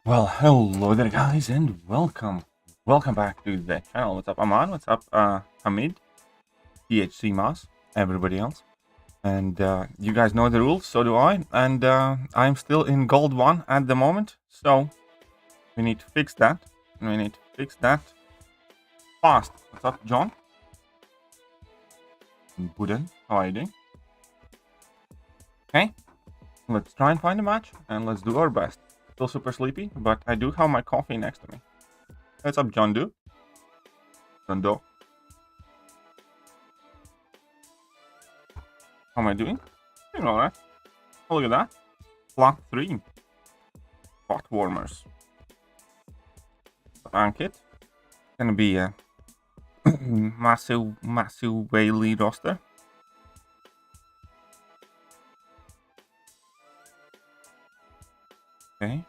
Well, hello there, guys, and welcome back to the channel. What's up, Aman? What's up, Hamid, THC Mas, everybody else? And you guys know the rules, so do I. And I'm still in Gold 1 at the moment, so we need to fix that. Fast. What's up, John? Buden, how are you doing? Okay, let's try and find a match, and let's do our best. Still super sleepy, but I do have my coffee next to me. What's up, John Doe? John Doe. How am I doing? Doing alright. Oh, look at that. Flat 3. Pot warmers. Ankit. Gonna be a massive Whaley roster. Okay.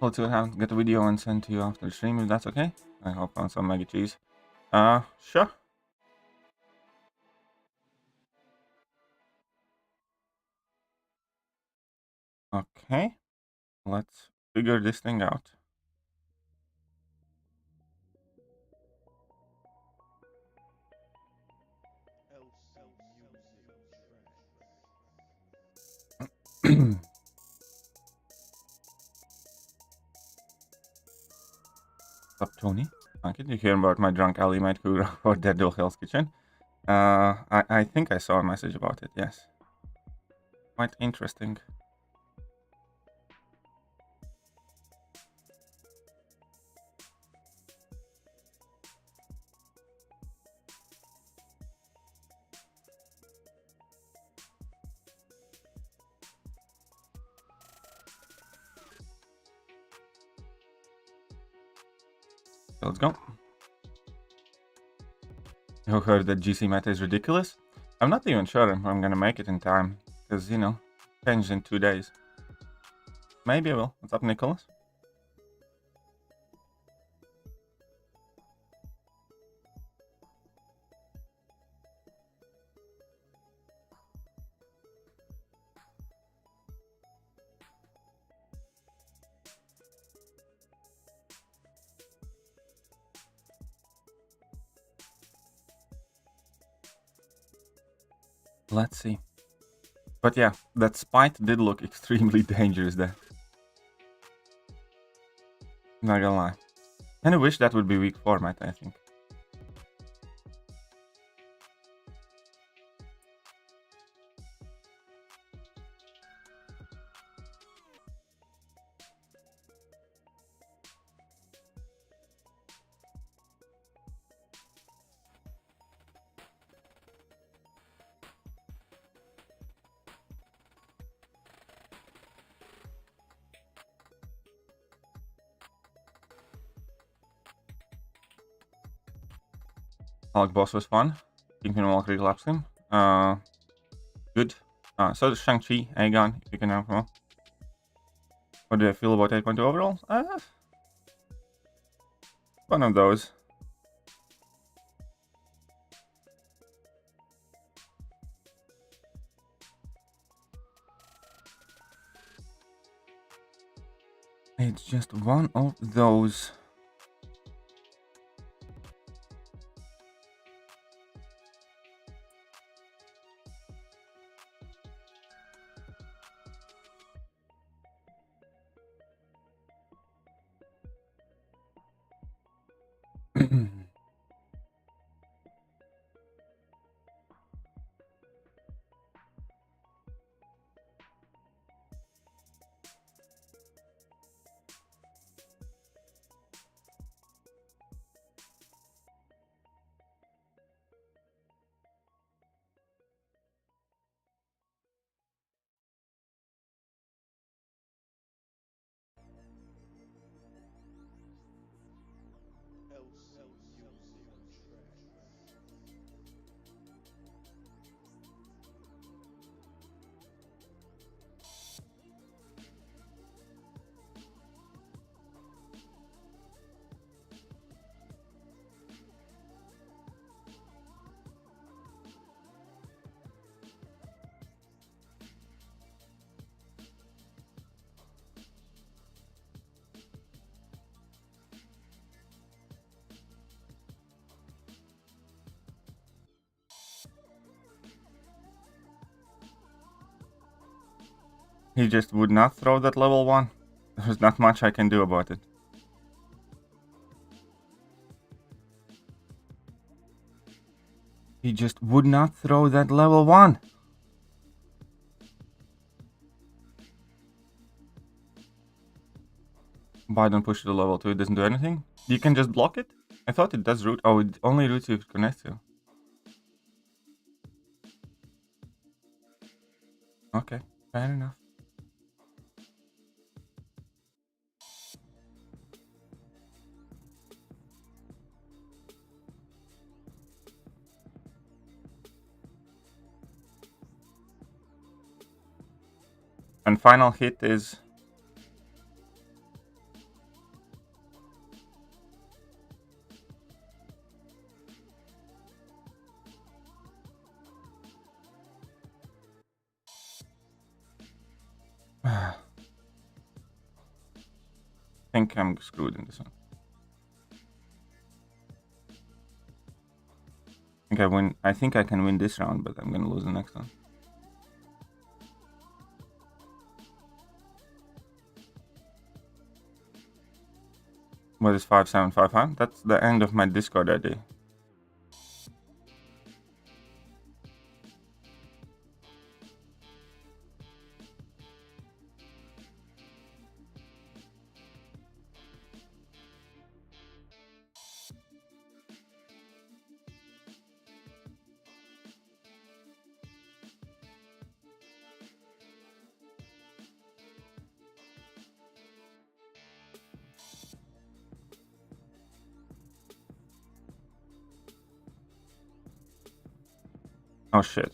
Let's see what happens. Get the video and send to you after the stream if that's okay. I hope on some mega cheese. Sure. Okay. Let's figure this thing out. What's up, Tony? Okay, did you hear about my drunk alley mate who for Dead Dual Hell's Kitchen? I think I saw a message about it, yes. Quite interesting. So let's go. You heard that GC meta is ridiculous? I'm not even sure if I'm gonna make it in time, because, you know, changed in 2 days. Maybe I will. What's up, Nicholas? Let's see. But yeah, that spite did look extremely dangerous there. Not gonna lie. Kinda wish that would be weak format, I think. Alec Boss was fun. Kingpin Walk relapsed him. Good. So does Shang-Chi, Aegon, if you can have more. What do I feel about 8.2 overall? One of those. It's just one of those. He just would not throw that level 1. There's not much I can do about it. He just would not throw that level 1. Why don't push it to level 2? It doesn't do anything? You can just block it? I thought it does root. Oh, it only roots if it connects to. Okay, fair enough. And final hit is... I think I'm screwed in this one. I think I can win this round, but I'm gonna lose the next one. What is 5755? That's the end of my Discord ID. Oh shit.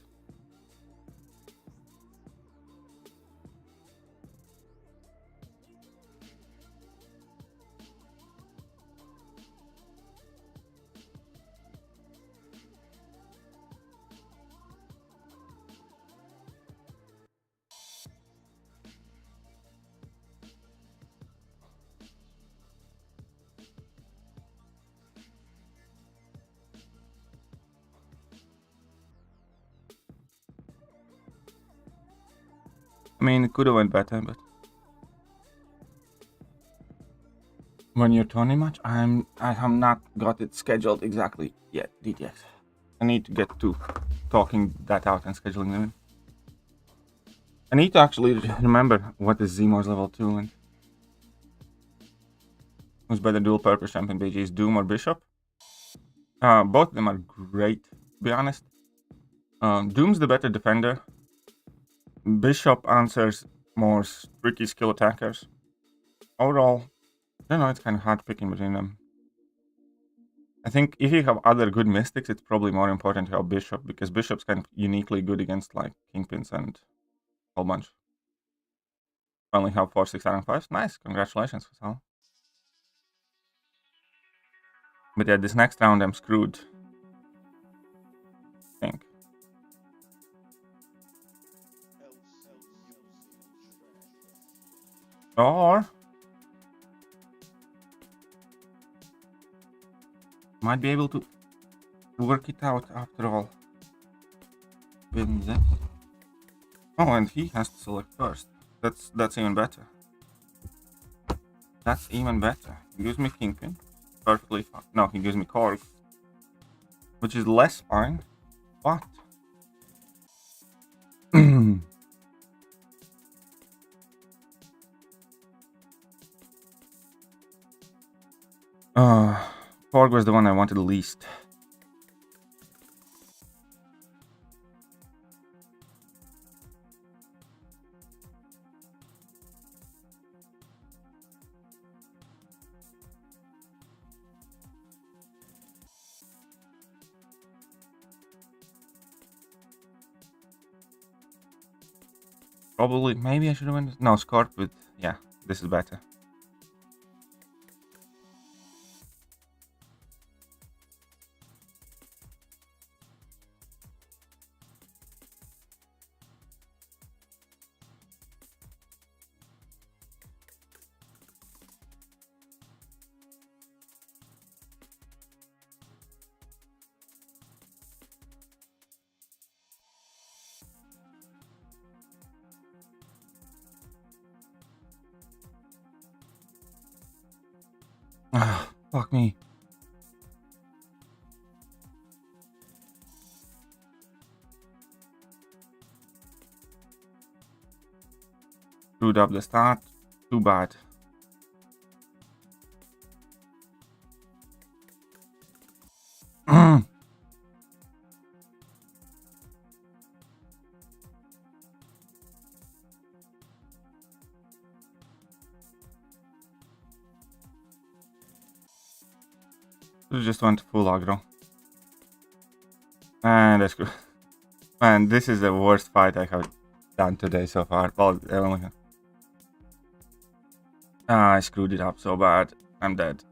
I mean, it could have went better, but... When your Tony match? I have not got it scheduled exactly yet, DTX. I need to get to talking that out and scheduling them in. I need to actually remember what is Zmore's level 2 and... Who's better dual purpose champion BGs, Doom or Bishop? Both of them are great, to be honest. Doom's the better defender. Bishop answers more tricky skill attackers. Overall, I don't know, it's kind of hard picking between them. I think if you have other good mystics, it's probably more important to have Bishop, because Bishop's kind of uniquely good against like Kingpins and a whole bunch. Only have 4, 6, and 5. Nice, congratulations, Fasal. But yeah, this next round I'm screwed. I think. Or might be able to work it out after all. Win that. Oh, and he has to select first. That's even better. That's even better. He gives me Kingpin. Perfectly fine. No, he gives me Korg. Which is less fine. But Korg was the one I wanted the least. Probably, maybe I should have went. No, Scorp, but yeah, this is better. Ah, fuck me. Screwed up the start. Too bad. We just went full aggro. And I screwed. Man, this is the worst fight I have done today so far. Well, I screwed it up so bad. I'm dead.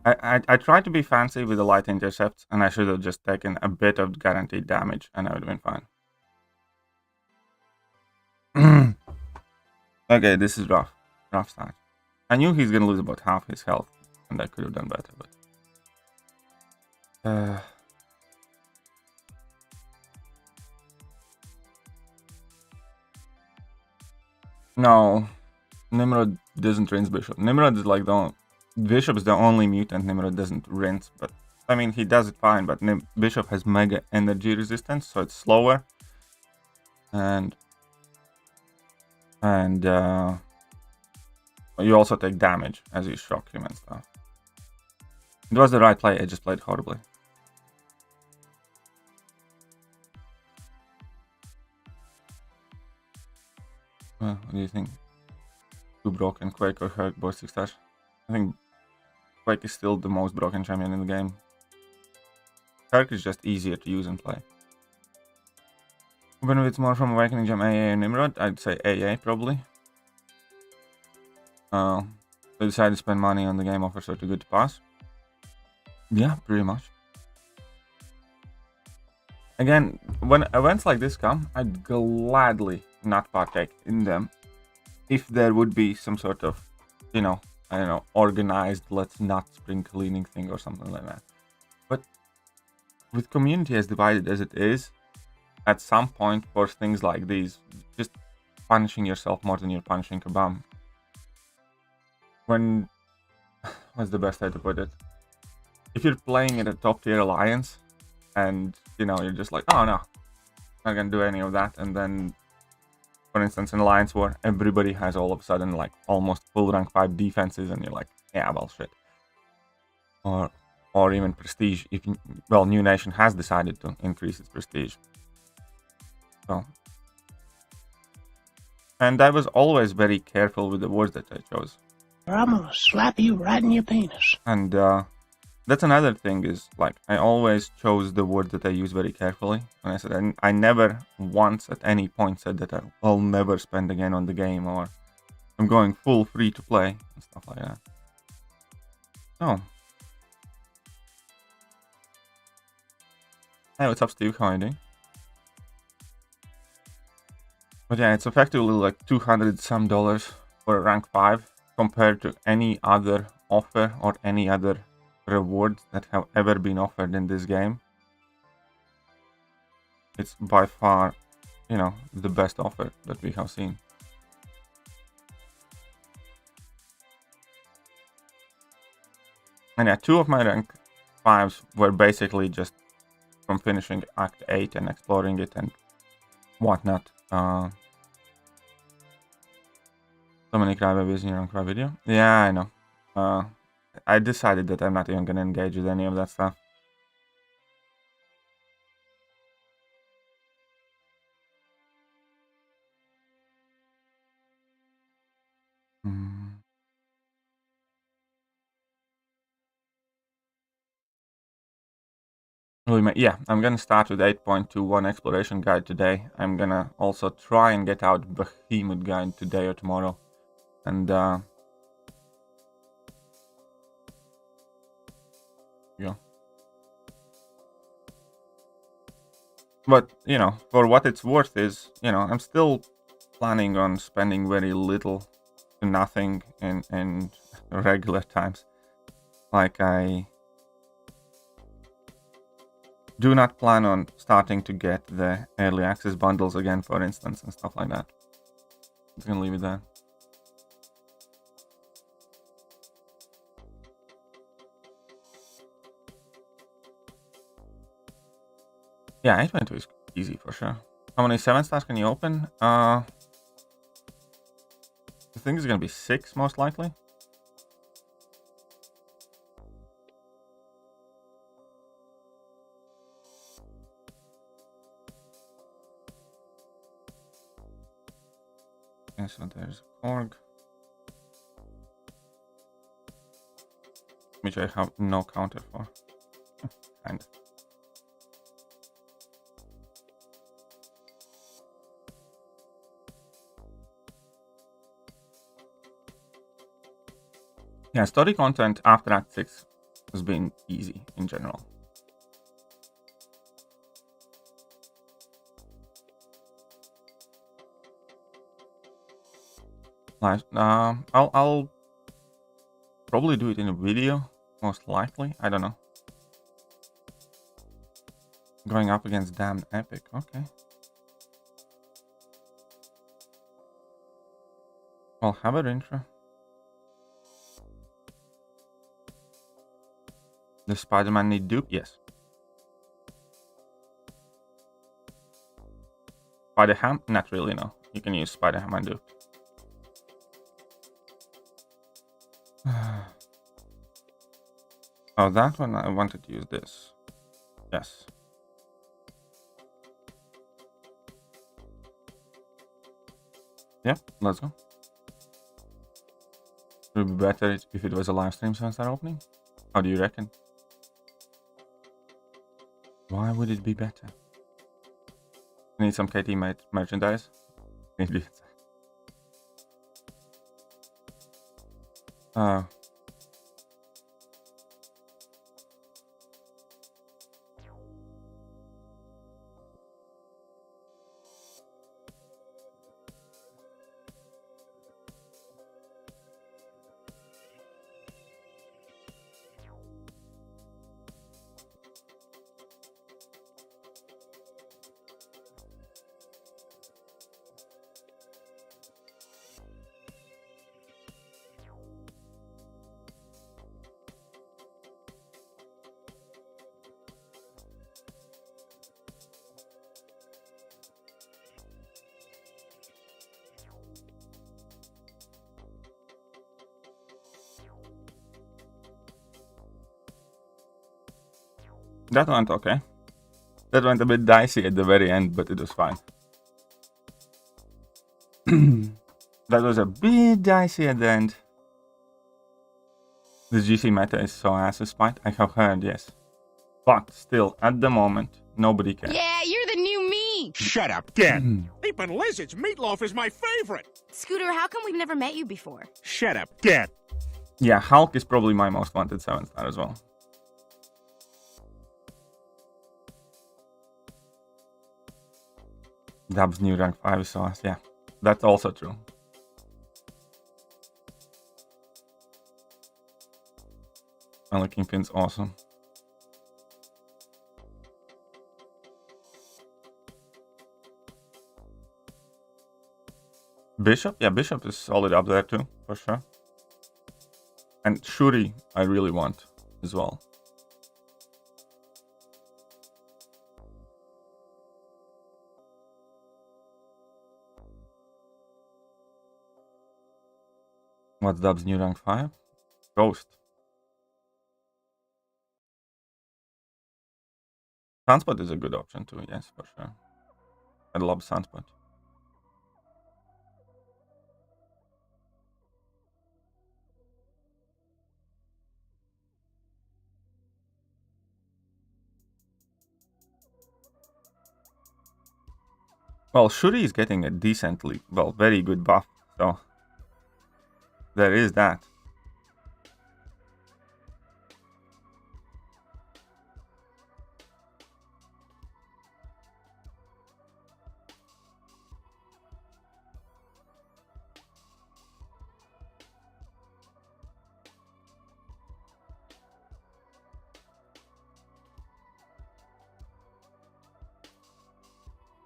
I tried to be fancy with the light intercepts, and I should have just taken a bit of guaranteed damage, and I would have been fine. Okay, this is rough. Rough start. I knew he's gonna lose about half his health, and I could have done better, but... No. Nimrod doesn't rinse Bishop. Nimrod is like the... Bishop is the only mutant Nimrod doesn't rinse, but... I mean, he does it fine, but Bishop has mega energy resistance, so it's slower. And you also take damage as you shock him and stuff. It was the right play, I just played horribly. What do you think? Too broken, Quake or Herc, both 6-star? I think Quake is still the most broken champion in the game. Herc is just easier to use and play. When it's more from Awakening Gem, AA and Nimrod, I'd say AA probably. They decided to spend money on the game offer, so too good to pass. Yeah, pretty much. Again, when events like this come, I'd gladly not partake in them if there would be some sort of, you know, I don't know, organized let's not spring cleaning thing or something like that. But with community as divided as it is, at some point for things like these, just punishing yourself more than you're punishing a bum. When... what's the best way to put it? If you're playing in a top tier alliance, and, you know, you're just like, oh no, not gonna do any of that, and then, for instance, in Alliance War, everybody has all of a sudden, like, almost full rank 5 defenses, and you're like, yeah, well, shit. Or even Prestige, if, well, New Nation has decided to increase its Prestige. So. And I was always very careful with the words that I chose. Or I'm gonna slap you right in your penis. And, that's another thing is, like, I always chose the words that I use very carefully. And I said, I never once at any point said that I'll never spend again on the game, or I'm going full free to play, and stuff like that. Oh. Hey, what's up, Steve? How are you doing? But yeah, it's effectively like $200 some for a rank 5 compared to any other offer or any other rewards that have ever been offered in this game. It's by far, you know, the best offer that we have seen. And yeah, 2 of my rank 5s were basically just from finishing Act 8 and exploring it and whatnot. So many crybabies in your own cry video. Yeah, I know. I decided that I'm not even gonna engage with any of that stuff. Yeah, I'm gonna start with 8.21 exploration guide today. I'm gonna also try and get out Behemoth guide today or tomorrow. And yeah. But, you know, for what it's worth is, you know, I'm still planning on spending very little to nothing in regular times. Like, I do not plan on starting to get the early access bundles again, for instance, and stuff like that. I'm just gonna leave it there. Yeah, 822 is easy for sure. How many 7 stars can you open? I think it's gonna be 6 most likely. Yeah, so there's org, which I have no counter for. Kind of. Yeah, story content after Act 6 has been easy in general. Nice. I'll probably do it in a video, most likely. I don't know. Going up against damn epic. Okay. Well, have an intro. Does Spider-Man need dupe? Yes. Spider-Ham? Not really, no. You can use Spider-Ham and dupe. Oh, that one I wanted to use this. Yes. Yeah, let's go. It would be better if it was a live stream since they're opening. How do you reckon? Why would it be better? Need some KT merchandise? Maybe. That went okay. That went a bit dicey at the very end, but it was fine. That was a bit dicey at the end. The GC meta is so ass despite I have heard, yes. But still, at the moment, nobody cares. Yeah, you're the new me! Shut up, get! Even Lizard's meatloaf is my favorite! Scooter, how come we've never met you before? Shut up, get! Yeah, Hulk is probably my most wanted 7-star as well. Dub's new rank 5 is so ass, yeah. That's also true. And Kingpin's awesome. Bishop? Yeah, Bishop is solid up there too, for sure. And Shuri, I really want as well. What's Dub's new rank 5? Ghost. Sunspot is a good option too, yes, for sure. I love Sunspot. Well, Shuri is getting a decently, well, very good buff, so there is that.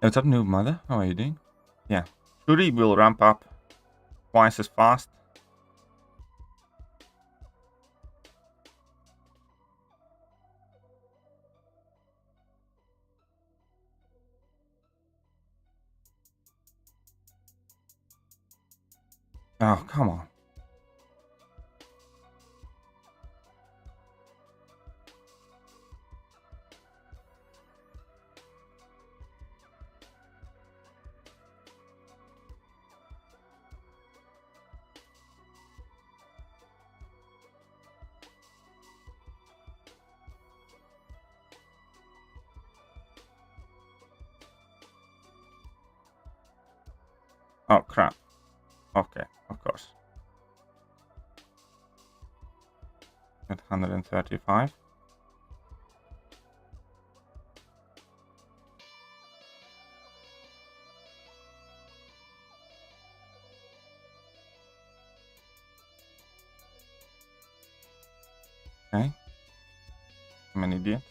What's up, noob mother? How are you doing? Yeah, Shuri will ramp up twice as fast. Oh, come on. Oh, crap. Okay, of course. At 135. Okay. I'm an idiot.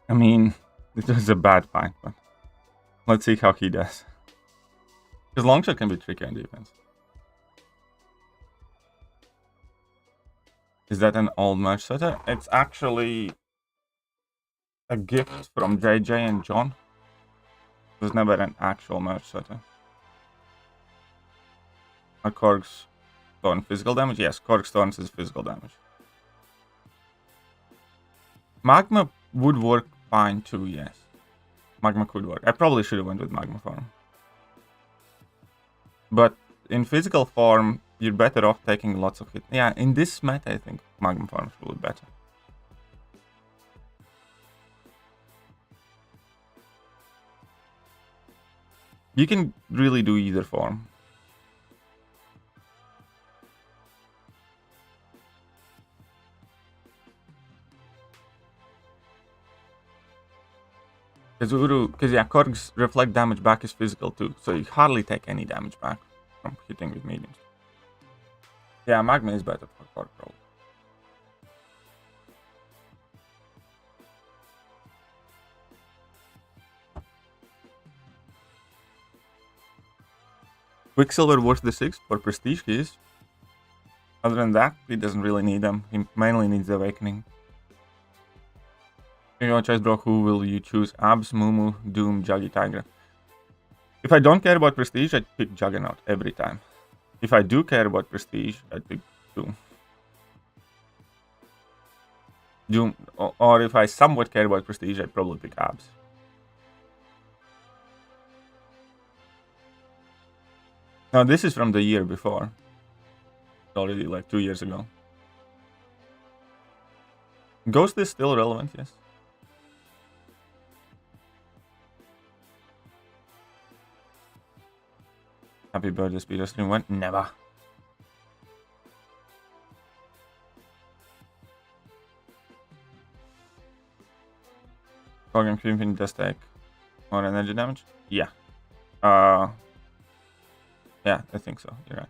I mean, it was a bad fight, but let's see how he does. Because longshot can be tricky on defense. Is that an old merch setter? It's actually a gift from JJ and John. It was never an actual merch setter. Are Korg's Thorn physical damage? Yes, Korg's Thorns is physical damage. Magma would work fine too, yes. Magma could work. I probably should have went with Magma form. But in physical form, you're better off taking lots of hits. Yeah, in this meta, I think Magma form is probably better. You can really do either form. Because yeah, Korg's reflect damage back is physical too, so you hardly take any damage back from hitting with mediums. Yeah, Magma is better for Korg probably. Quicksilver worth the 6 for prestige keys. Other than that, he doesn't really need them. He mainly needs the Awakening. Your choice, bro. Who will you choose? Abs, Mumu, Doom, Juggy, Tiger. If I don't care about prestige, I'd pick Juggernaut every time. If I do care about prestige, I'd pick Doom. Or if I somewhat care about prestige, I'd probably pick Abs. Now this is from the year before. Already like 2 years ago. Ghost is still relevant, yes. Happy birthday, Speedo stream went? Never. Program Creeping does take more energy damage? Yeah. Yeah, I think so. You're right.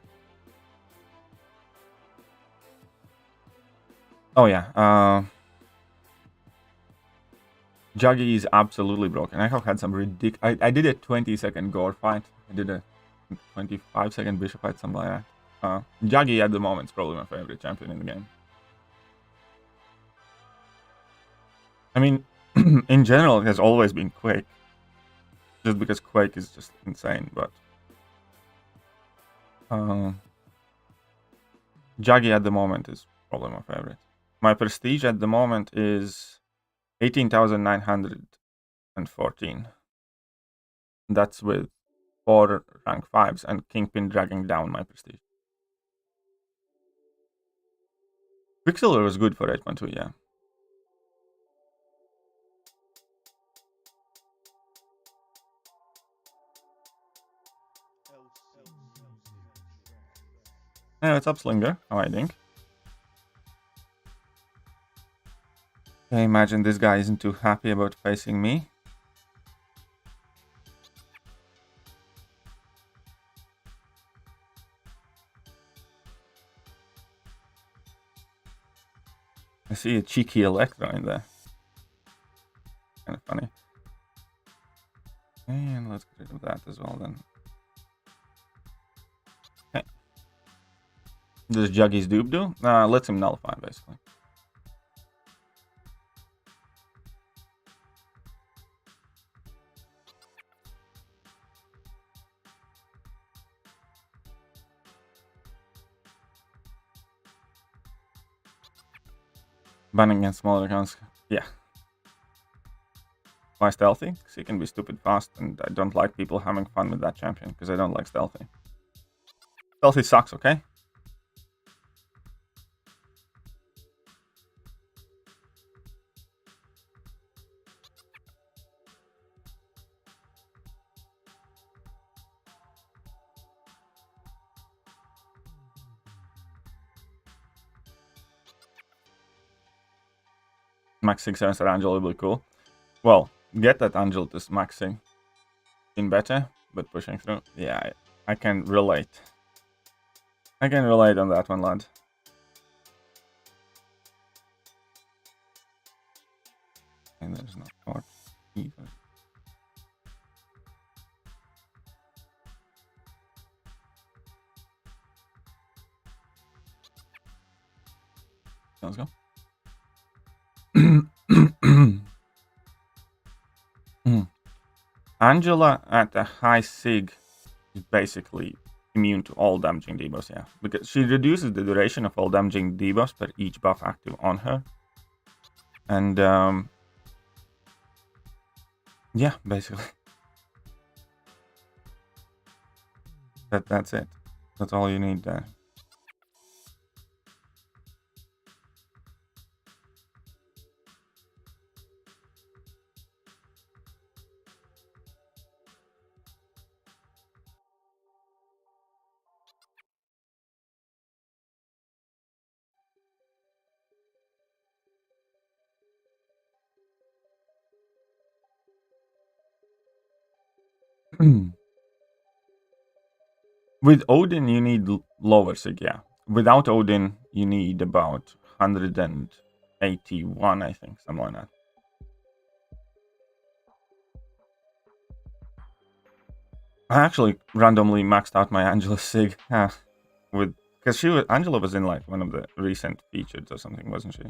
Oh yeah. Juggy is absolutely broken. I have had some ridiculous. I did a 20-second gore fight. I did a 25-second bishop fight, something like that. Juggy at the moment is probably my favorite champion in the game. I mean, in general, it has always been Quake. Just because Quake is just insane, but... Juggy at the moment is probably my favorite. My prestige at the moment is 18,914. That's with 4 rank 5s and Kingpin dragging down my prestige. Quicksilver was good for 8.2, yeah. Hey, what's up, Slinger? How are you doing? Okay, imagine this guy isn't too happy about facing me. I see a cheeky Electro in there. Kind of funny. And let's get rid of that as well then. Okay. Does Juggy's dupe do? Lets him nullify basically. Banning against smaller accounts. Yeah. Why stealthy? Because he can be stupid fast, and I don't like people having fun with that champion, because I don't like stealthy. Stealthy sucks, okay? Max 6 7 Angel will be cool. Well, get that Angel to maxing in better, but pushing through. Yeah, I can relate. I can relate on that one, lad. And there's no torch either. Let's go. Angela at a high sig is basically immune to all damaging debuffs, yeah. Because she reduces the duration of all damaging debuffs per each buff active on her. And yeah, basically. That's it. That's all you need there. With Odin, you need lower sig, yeah. Without Odin, you need about 181, I think, something like that. I actually randomly maxed out my Angela sig, because Angela was in like one of the recent features or something, wasn't she?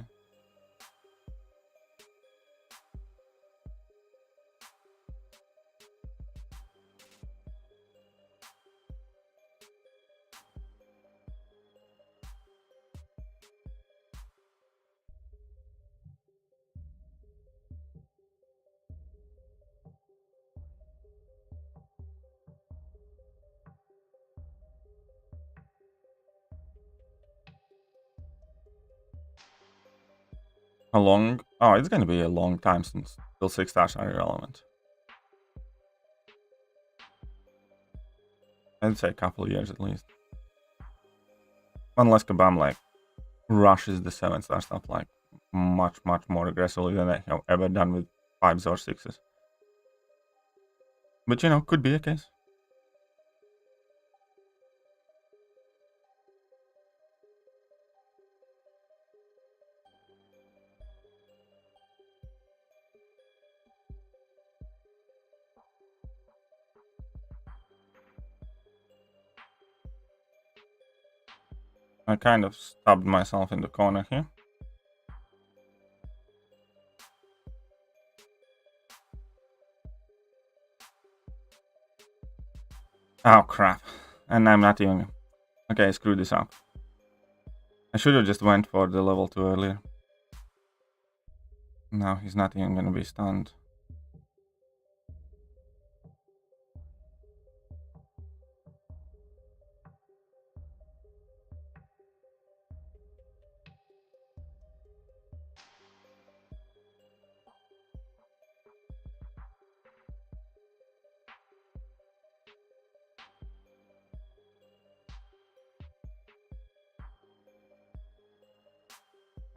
How long? Oh, it's gonna be a long time since till 6 are irrelevant. I'd say a couple of years at least. Unless Kabam like rushes the 7-star stuff like much more aggressively than I have ever done with 5s or 6s. But you know, could be a case. I kind of stabbed myself in the corner here. Oh crap. And I'm not even... Okay, I screwed this up. I should have just went for the level 2 earlier. No, he's not even gonna be stunned.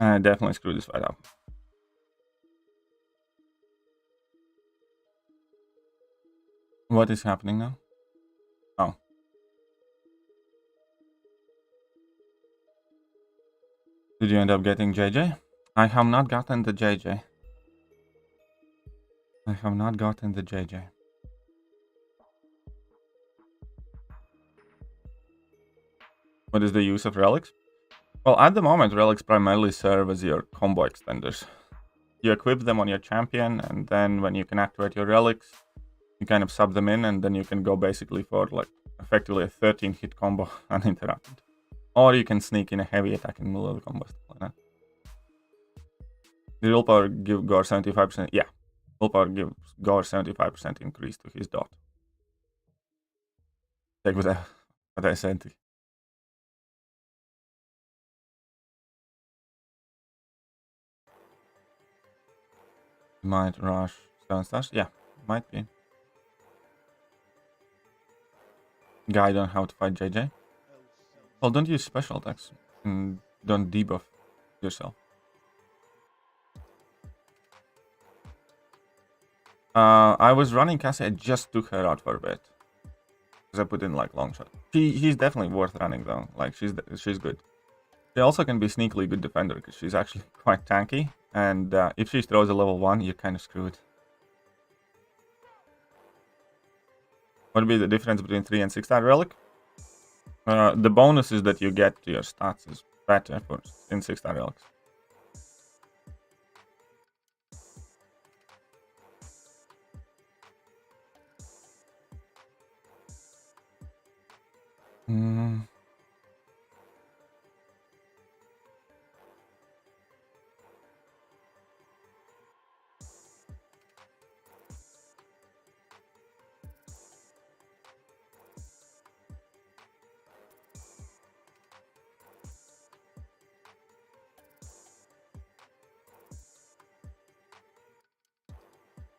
I definitely screwed this fight up. What is happening now? Oh. Did you end up getting JJ? I have not gotten the JJ. I have not gotten the JJ. What is the use of relics? Well, at the moment, relics primarily serve as your combo extenders. You equip them on your champion, and then when you can activate your relics, you kind of sub them in, and then you can go basically for like effectively a 13-hit combo uninterrupted. Or you can sneak in a heavy attack in the middle of the combo. Like that. The willpower give Gore 75%. Yeah, willpower gives Gore 75% increase to his dot. Take what I said. Might rush 7 stars. Yeah, might be. Guide on how to fight JJ. Well, don't use special attacks. And don't debuff yourself. I was running Cassie. I just took her out for a bit. Because I put in like long shot. She's definitely worth running though. Like she's good. She also can be sneakily good defender because she's actually quite tanky. And if she throws a level 1, you're kind of screwed. What would be the difference between 3 and 6-star relic? The bonuses that you get to your stats is better in 6-star relics.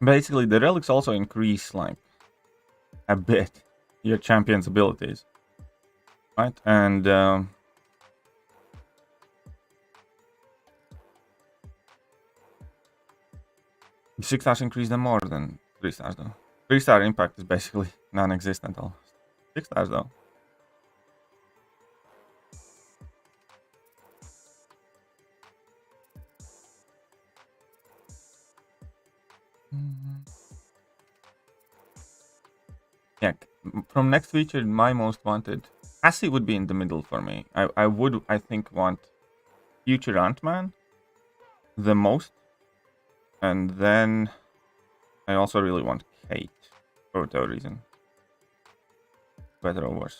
Basically, the relics also increase like a bit your champion's abilities, right? And 6 stars increase them more than 3 stars though. 3-star impact is basically non-existent almost. 6 stars though. Yeah, from next feature, my most wanted, Cassie would be in the middle for me. I would, I think, want future Ant-Man the most. And then I also really want Kate for whatever reason. Better or worse.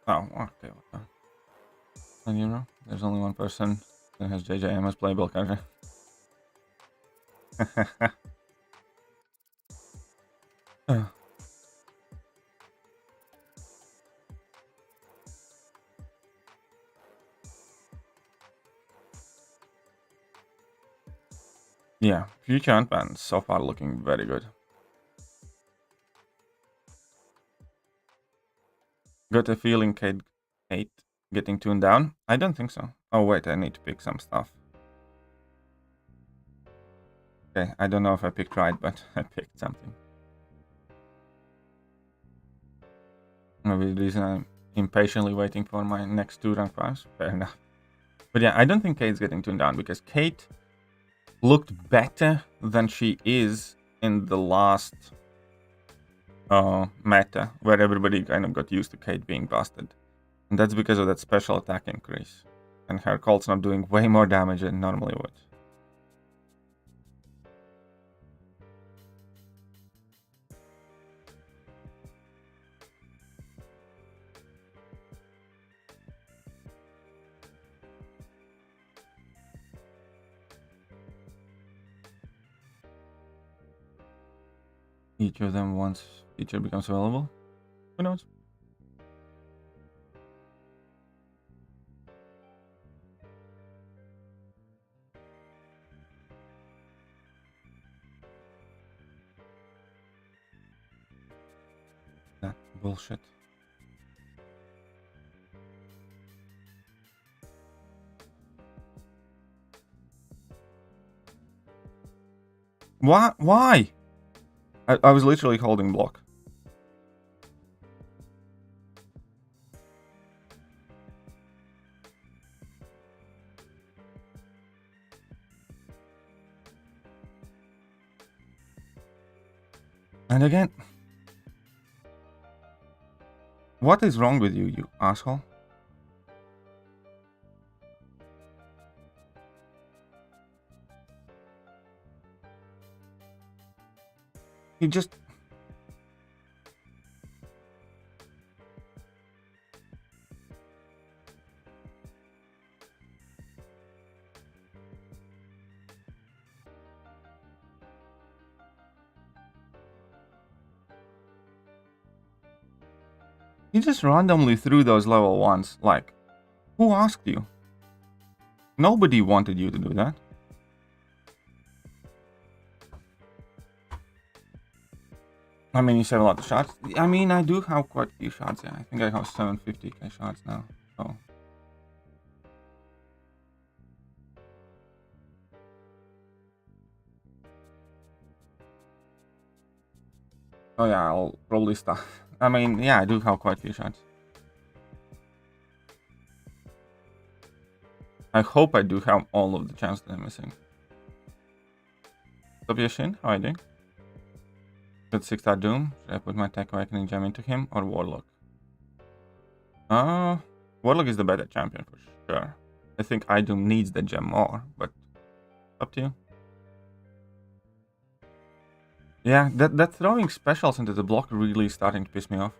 Oh, okay. And you know, there's only one person that has JJM as playable character. Yeah, future Ant-Man so far looking very good. Got a feeling Kate getting tuned down? I don't think so. Oh wait, I need to pick some stuff. Okay, I don't know if I picked right, but I picked something. Maybe the reason I'm impatiently waiting for my next 2 rank 5s. Fair enough. But yeah, I don't think Kate's getting tuned down because Kate looked better than she is in the last meta, where everybody kind of got used to Kate being busted. And that's because of that special attack increase. And her cult's not doing way more damage than normally would. Each of them once feature becomes available. Who knows? Bullshit. What? Why? I was literally holding block. And again, what is wrong with you, you asshole? He just... He just randomly threw those level 1s. Like, who asked you? Nobody wanted you to do that. I mean, you said a lot of shots. I mean, I do have quite a few shots, yeah. I think I have 750k shots now, so... Oh yeah, I'll probably stop. I mean, yeah, I do have quite a few shots. I hope I do have all of the champs that I'm missing. What's up, Yashin? How are you doing? Good 6-star Doom. Should I put my Tech Awakening gem into him or Warlock? Warlock is the better champion for sure. I think Doom needs the gem more, but up to you. Yeah, that throwing specials into the block really starting to piss me off.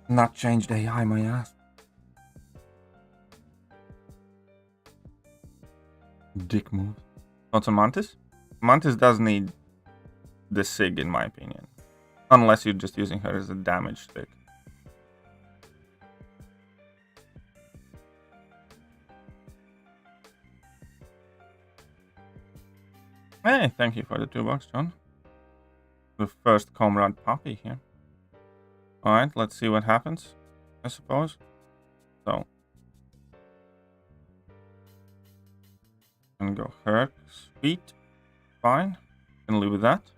Not changed AI, my ass. Dick move. Thoughts on Mantis? Mantis does need the SIG in my opinion. Unless you're just using her as a damage stick. Hey, thank you for the $2, John. The first Comrade puppy here. Alright, let's see what happens, I suppose. So. And go Herc, Sweet. Fine. Can live with that.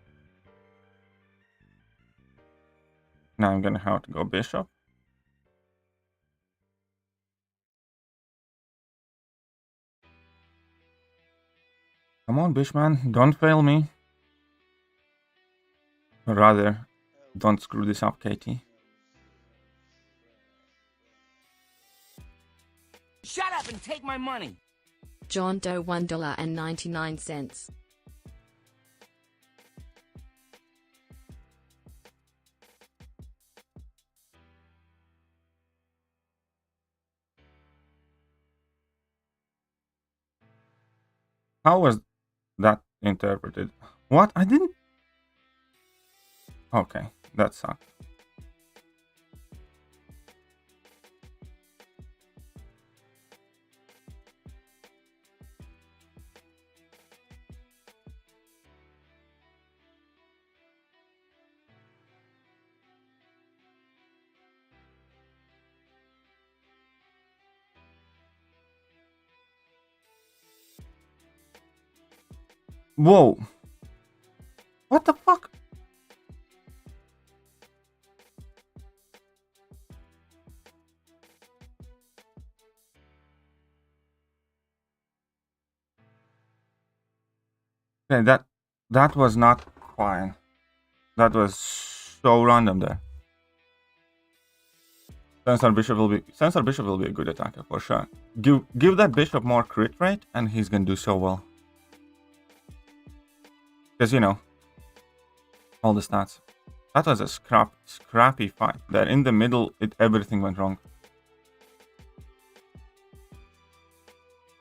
Now I'm gonna have to go Bishop. Come on, Bishman, don't fail me. Or rather, don't screw this up, Katie. Shut up and take my money. John Doe $1.99. How was that interpreted? What? I didn't... Okay, that sucked. Whoa. What the fuck? Okay, that was not fine. That was so random there. Sensor Bishop will be a good attacker for sure. Give that Bishop more crit rate and he's gonna do so well. Because, you know, all the stats. That was a scrappy fight. There in the middle, everything went wrong.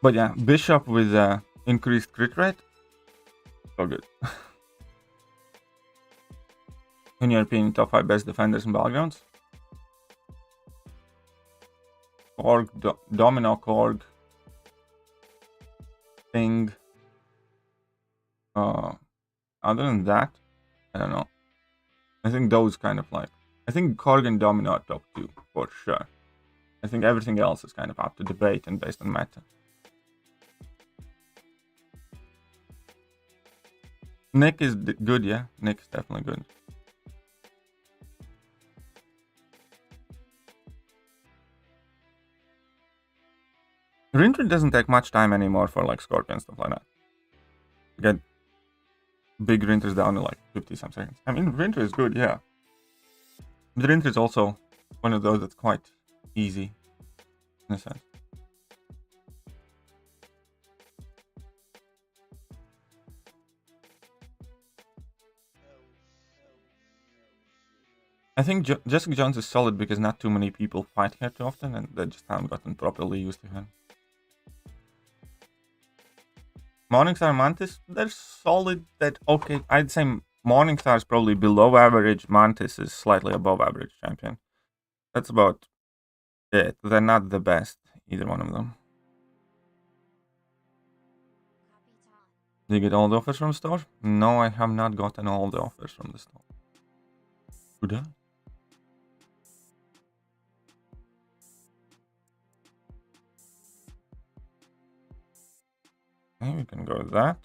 But yeah, Bishop with increased crit rate. So good. In your opinion, top 5 best defenders in Battlegrounds? Korg, Domino Korg, Thing, Other than that, I don't know. I think those kind of like, I think Korg and Domino are top 2 for sure. I think everything else is kind of up to debate and based on meta. Nick is good, yeah. Nick is definitely good. Rinter doesn't take much time anymore for like Scorpion stuff like that. Get big Rinters down in like 50-some seconds. I mean, Rinter is good, yeah. But Rinter is also one of those that's quite easy in a sense. I think Jessica Jones is solid because not too many people fight her too often and they just haven't gotten properly used to her. Morningstar Mantis, they're solid. That okay, I'd say Morningstar is probably below average. Mantis is slightly above average champion. That's about it. They're not the best, either one of them. Did you get all the offers from the store? No, I have not gotten all the offers from the store. Should I? Okay, we can go with that.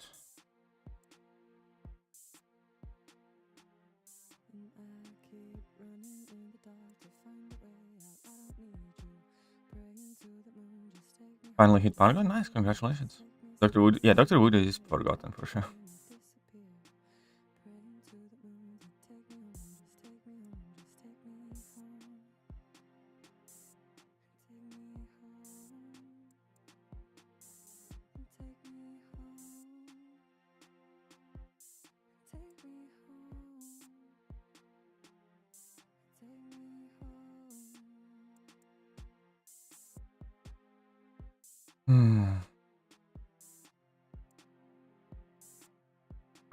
Finally hit Paragon. Nice, congratulations. Dr. Wood, yeah, Dr. Wood is forgotten for sure.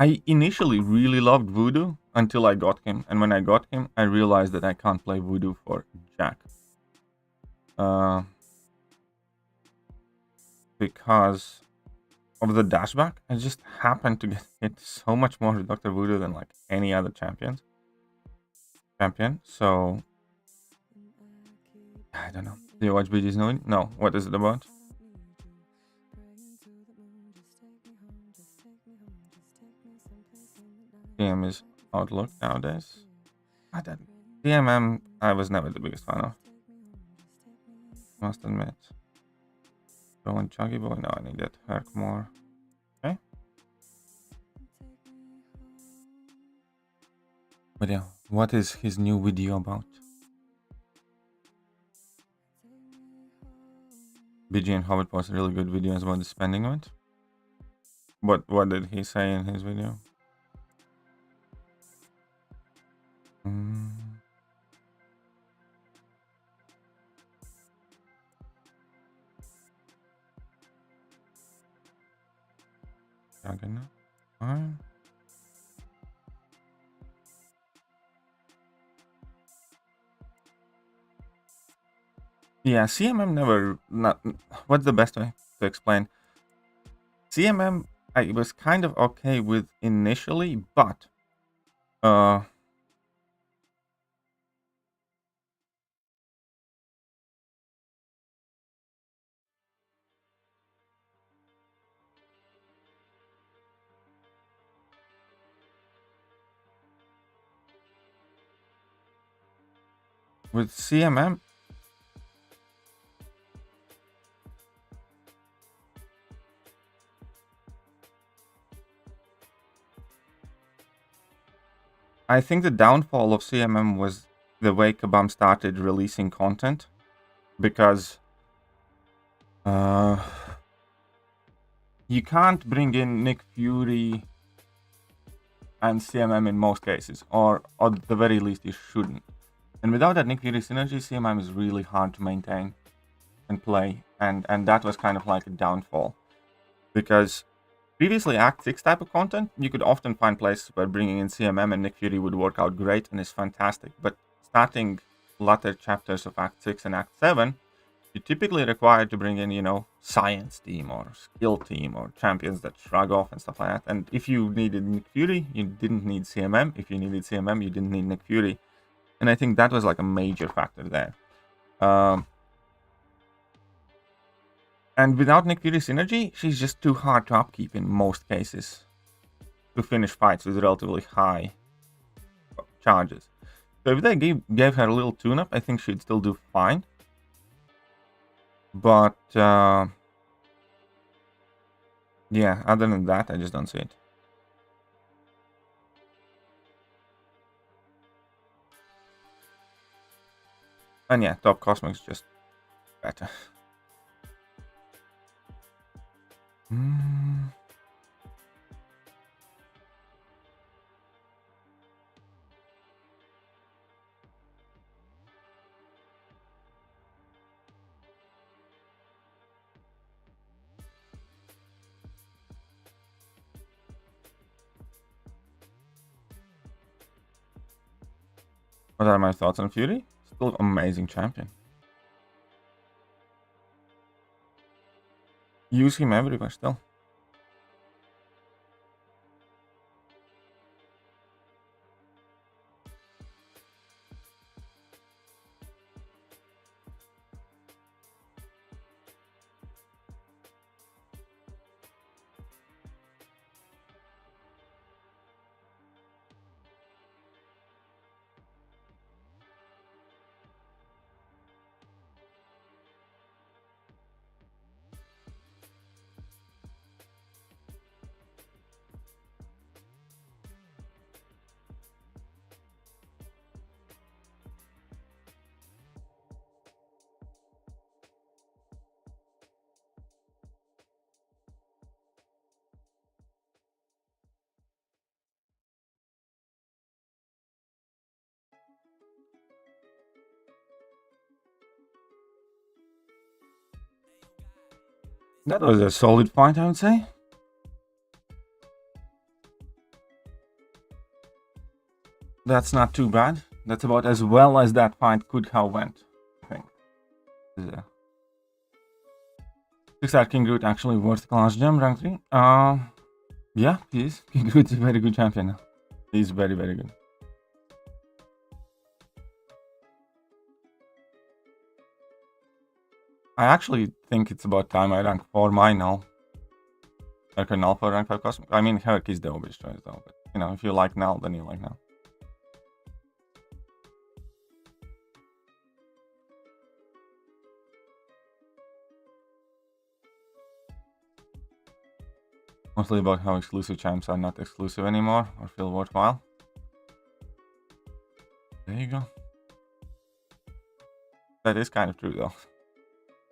I initially really loved Voodoo until I got him, and when I got him, I realized that I can't play Voodoo for Jack. Because of the dashback, I just happened to get hit so much more with Dr. Voodoo than like any other champion. So I don't know. Do you watch BG's Noon? No. What is it about? DM is Outlook nowadays. DMM I was never the biggest fan of. Must admit. Going Chuggy Boy? No, I need that Herc more. Okay. But yeah, what is his new video about? BG and Hobbit posted really good videos about the spending event. What did he say in his video? Yeah, CMM never. What's the best way to explain? CMM I was kind of okay with initially, but with CMM, I think the downfall of CMM was the way Kabam started releasing content, because you can't bring in Nick Fury and CMM in most cases, or at the very least you shouldn't. And without that Nick Fury synergy, CMM is really hard to maintain and play, and that was kind of like a downfall. Because previously Act 6 type of content, you could often find places where bringing in CMM and Nick Fury would work out great and is fantastic. But starting latter chapters of Act 6 and Act 7, you're typically required to bring in, you know, science team or skill team or champions that shrug off and stuff like that. And if you needed Nick Fury, you didn't need CMM. If you needed CMM, you didn't need Nick Fury. And I think that was like a major factor there. And without Nick Fury synergy, she's just too hard to upkeep in most cases to finish fights with relatively high charges. So if they gave her a little tune-up, I think she'd still do fine. But, yeah, other than that, I just don't see it. And yeah, top Cosmic's just better. What are my thoughts on Fury? Still amazing champion. Use him everywhere still. That was a solid fight, I would say. That's not too bad. That's about as well as that fight could have went, I think. Yeah. 6-star King Groot actually worth class gem, rank 3. Yeah, he is. King Groot's a very good champion. He's very, very good. I actually think it's about time I rank 4 my null. Herc and null for rank 5 cosmic. I mean, Herc is the obvious choice though, but you know, if you like null, then you like null. Mostly about how exclusive champs are not exclusive anymore or feel worthwhile. There you go. That is kind of true though.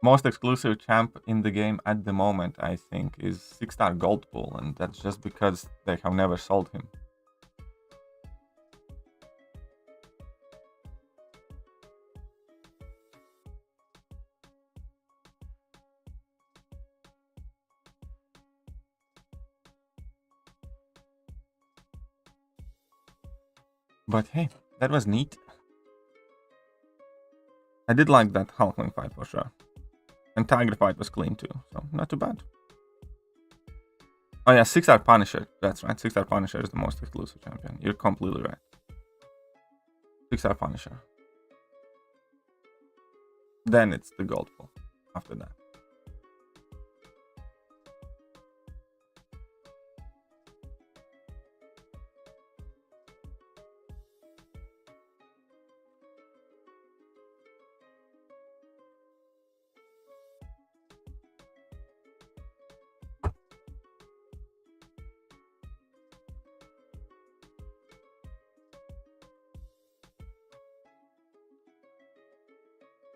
Most exclusive champ in the game at the moment, I think, is 6-star Gold Pool, and that's just because they have never sold him. But hey, that was neat. I did like that Hulkling fight for sure. And Tiger fight was clean too, so not too bad. Oh yeah, 6-star Punisher. That's right, 6-star Punisher is the most exclusive champion. You're completely right. 6-star Punisher. Then it's the Gold Pool after that.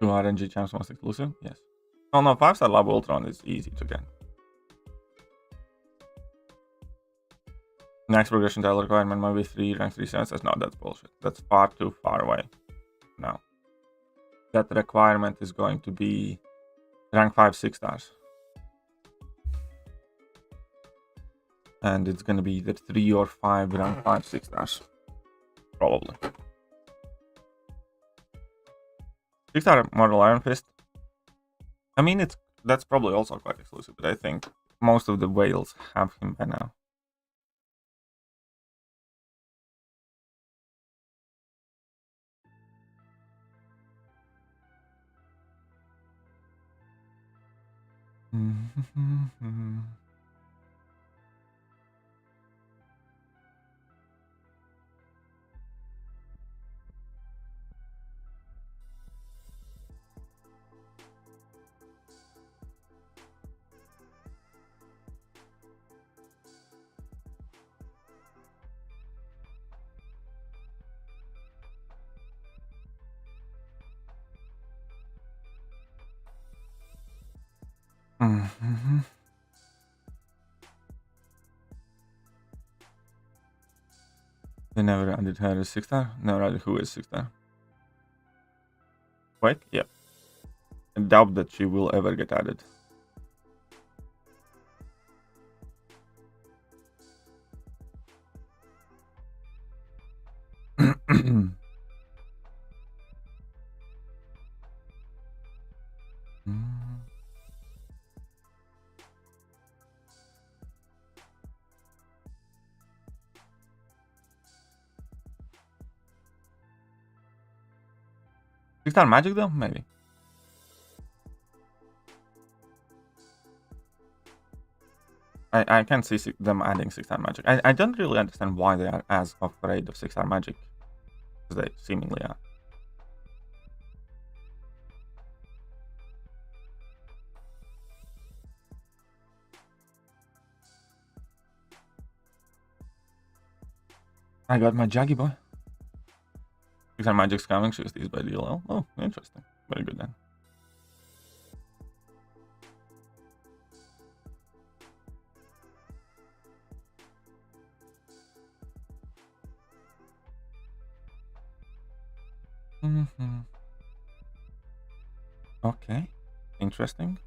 Do RNG champs most exclusive? Yes. Oh no, 5-star Lab Ultron is easy to get. Next progression title requirement might be 3 rank 3 senses. No, that's bullshit. That's far too far away now. That requirement is going to be rank 5 6-stars. And it's going to be either 3 or 5 rank 5 6-stars. Probably. 6-star Mortal Iron Fist. I mean, that's probably also quite exclusive, but I think most of the whales have him by now. They never added her as 6-star? Never added who is 6-star? Wait, yep. I doubt that she will ever get added. Six-star magic though? Maybe. I can't see them adding 6-star magic. I don't really understand why they are as afraid of 6-star magic. Because they seemingly are. I got my Jaggy boy. 6-star magic's coming. Choose these by DLL. Oh, interesting. Very good then. Okay, interesting.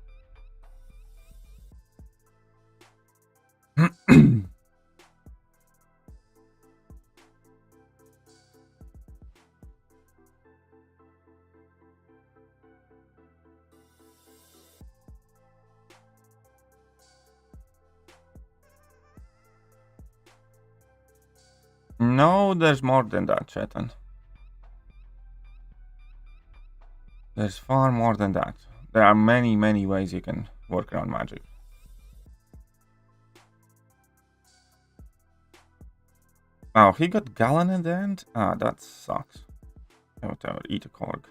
No, there's more than that, Chetan. There's far more than that. There are many, many ways you can work around magic. Oh, he got Gallon in the end? Ah, that sucks. Whatever, eat a cork.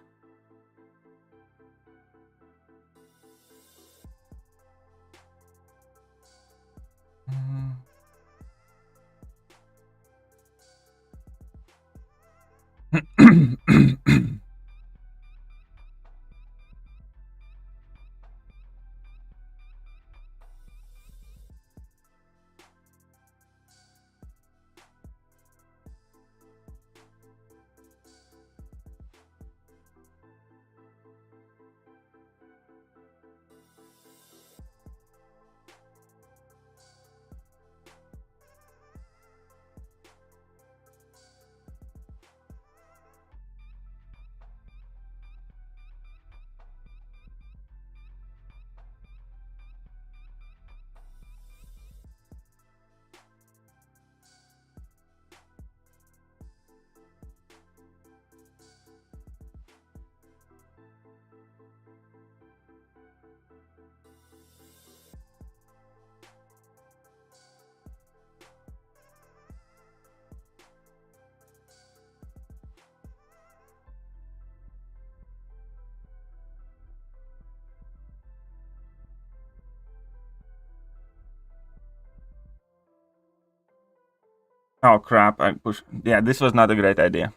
Oh crap, I pushed. Yeah, this was not a great idea.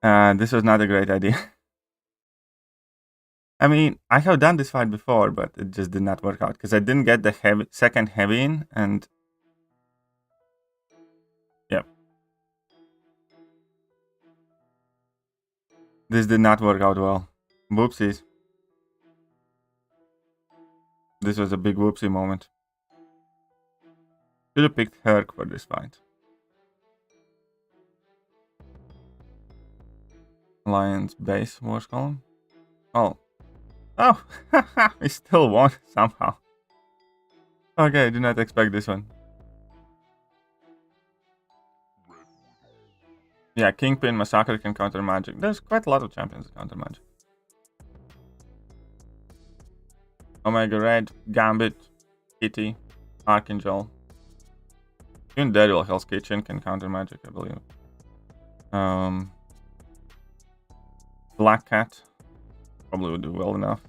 This was not a great idea. I mean, I have done this fight before, but it just did not work out because I didn't get the second heavy in, and yep. This did not work out well. Whoopsies. This was a big whoopsie moment. Should have picked Herc for this fight. Alliance base wars column. Oh. Oh, we still won somehow. Okay, I did not expect this one. Yeah, Kingpin, Massacre can counter magic. There's quite a lot of champions that counter magic. Omega Red, Gambit, Kitty, Archangel. Even Daredevil Hell's Kitchen can counter magic, I believe. Black Cat probably would do well enough.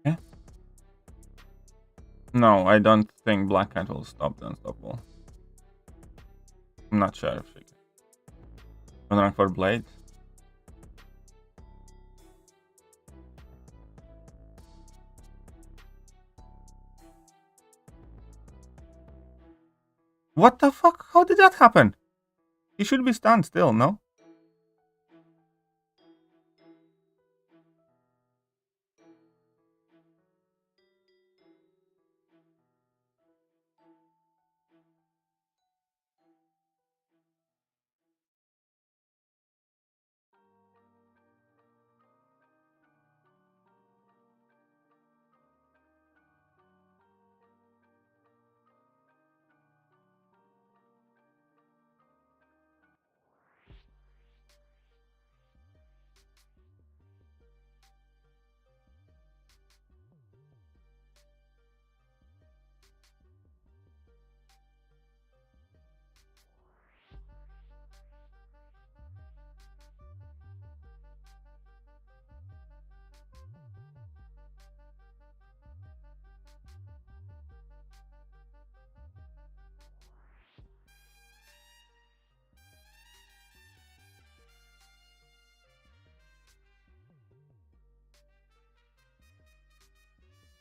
Yeah. No, I don't think Black Cat will stop the Unstoppable. I'm not sure if she can. I'm running for Blade. What the fuck? How did that happen? He should be stunned still, no?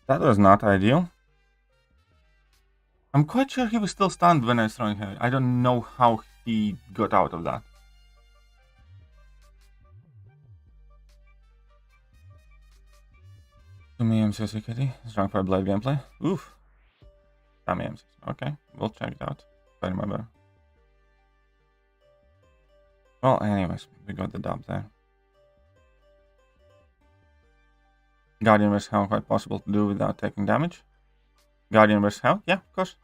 That was not ideal. I'm quite sure he was still stunned when I was throwing him. I don't know how he got out of that. To me, MCOC Kitty. Strong for Blade gameplay. Oof. Damn MCOC. Okay, we'll check it out. If I remember. Well, anyways, we got the dub there. Guardian vs. Hell quite possible to do without taking damage. Guardian vs. Hell? Yeah, of course.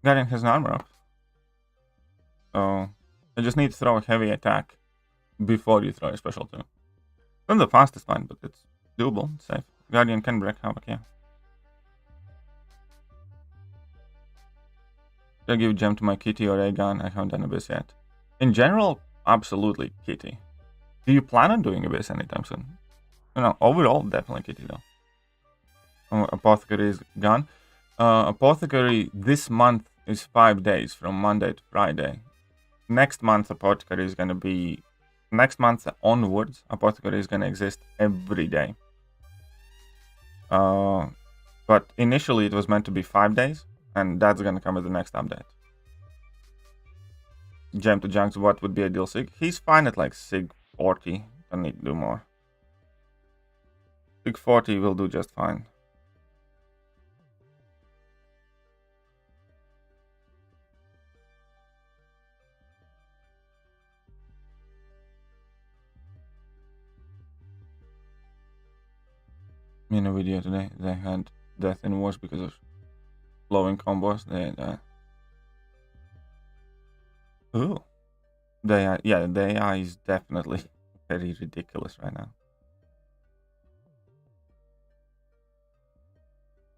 Guardian has an armor up. So, you just need to throw a heavy attack before you throw a special 2. Not the fastest one, but it's doable, it's safe. Guardian can break Havoc, yeah. Should I give gem to my Kitty or Aegon? I haven't done Abyss yet. In general, absolutely Kitty. Do you plan on doing Abyss anytime soon? No, overall, definitely Kitty though. Oh, Apothecary is gone. Apothecary this month is 5 days, from Monday to Friday. Next month, Apothecary is going to be... Next month onwards, Apothecary is going to exist every day. But initially it was meant to be 5 days, and that's going to come with the next update. Gem to Junks, what would be ideal Sig? He's fine at like Sig 40, don't need to do more. Sig 40 will do just fine. In a video today, they had death in wars because of blowing combos. Ooh. Yeah, the AI is definitely very ridiculous right now.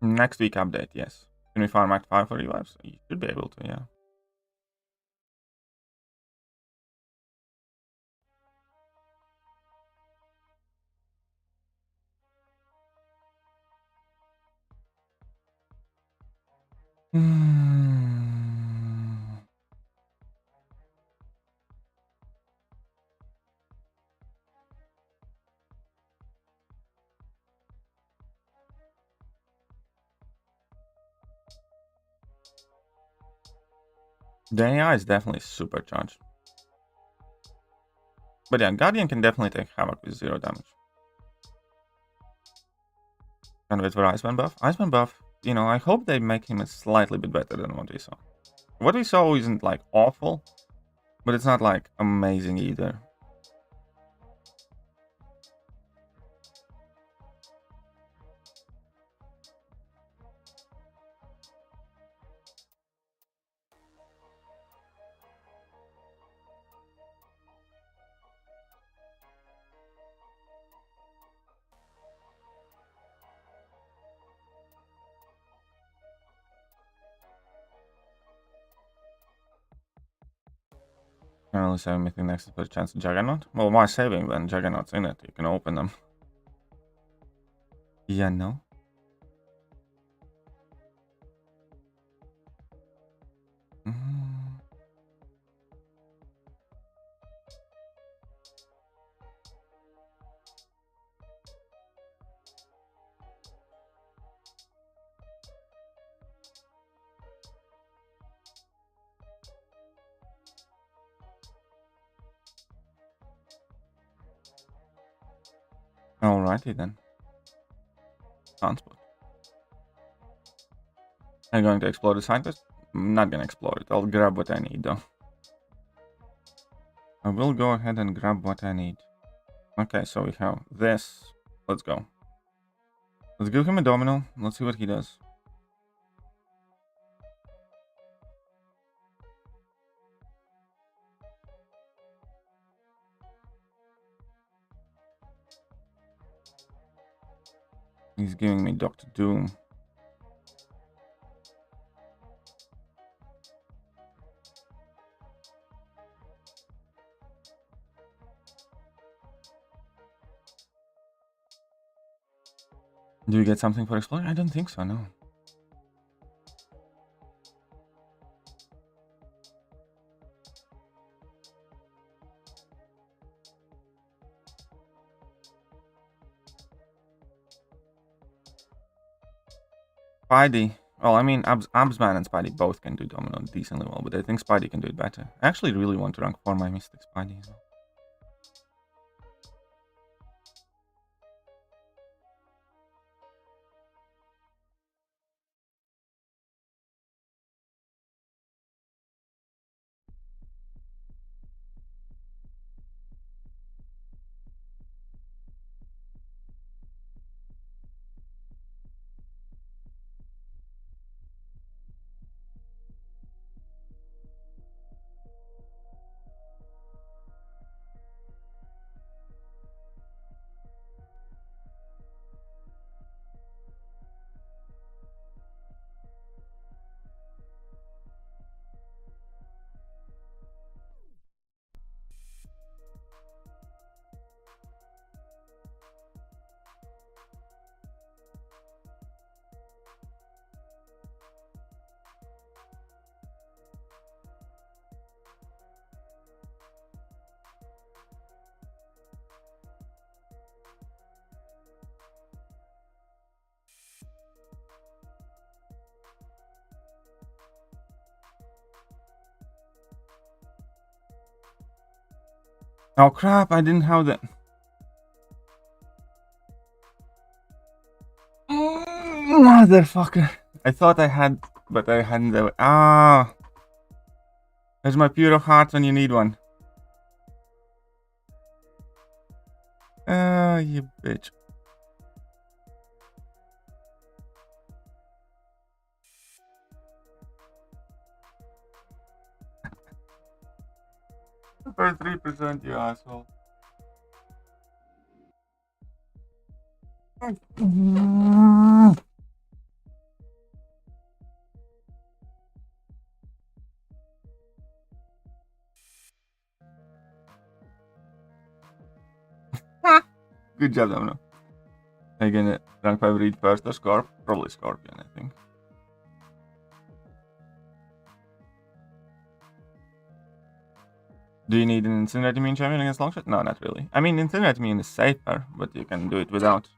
Next week update, yes. Can we farm Act 5 for revives? You should be able to, yeah. The AI is definitely supercharged. But yeah, Guardian can definitely take Havoc with 0 damage. Can't wait for Iceman buff. Iceman buff, you know, I hope they make him a slightly bit better than what we saw. What we saw isn't like awful, but it's not like amazing either. Can only save anything next to put a chance of Juggernaut? Well, why saving when Juggernaut's in it? You can open them. Yeah, no? Alrighty then. Transport. Are you going to explore the side quest? I'm not gonna explore it. I'll grab what I need though. I will go ahead and grab what I need. Okay, so we have this. Let's go. Let's give him a domino. Let's see what he does. He's giving me Dr. Doom. Do you get something for exploring? I don't think so, no. Spidey. Well, I mean, Absman and Spidey both can do Domino decently well, but I think Spidey can do it better. I actually really want to rank 4 my Mystic Spidey as well. Oh crap, I didn't have that. Motherfucker. I thought I had, but I hadn't. Ah. There's my pure of hearts when you need one. Ah, you bitch. For 3%, you asshole. Good job, Domino. Again, rank 5 read first or Scorp? Probably Scorpion, I think. Do you need an Incinerate Immune champion against Longshot? No, not really. I mean, Incinerate Immune is safer, but you can do it without.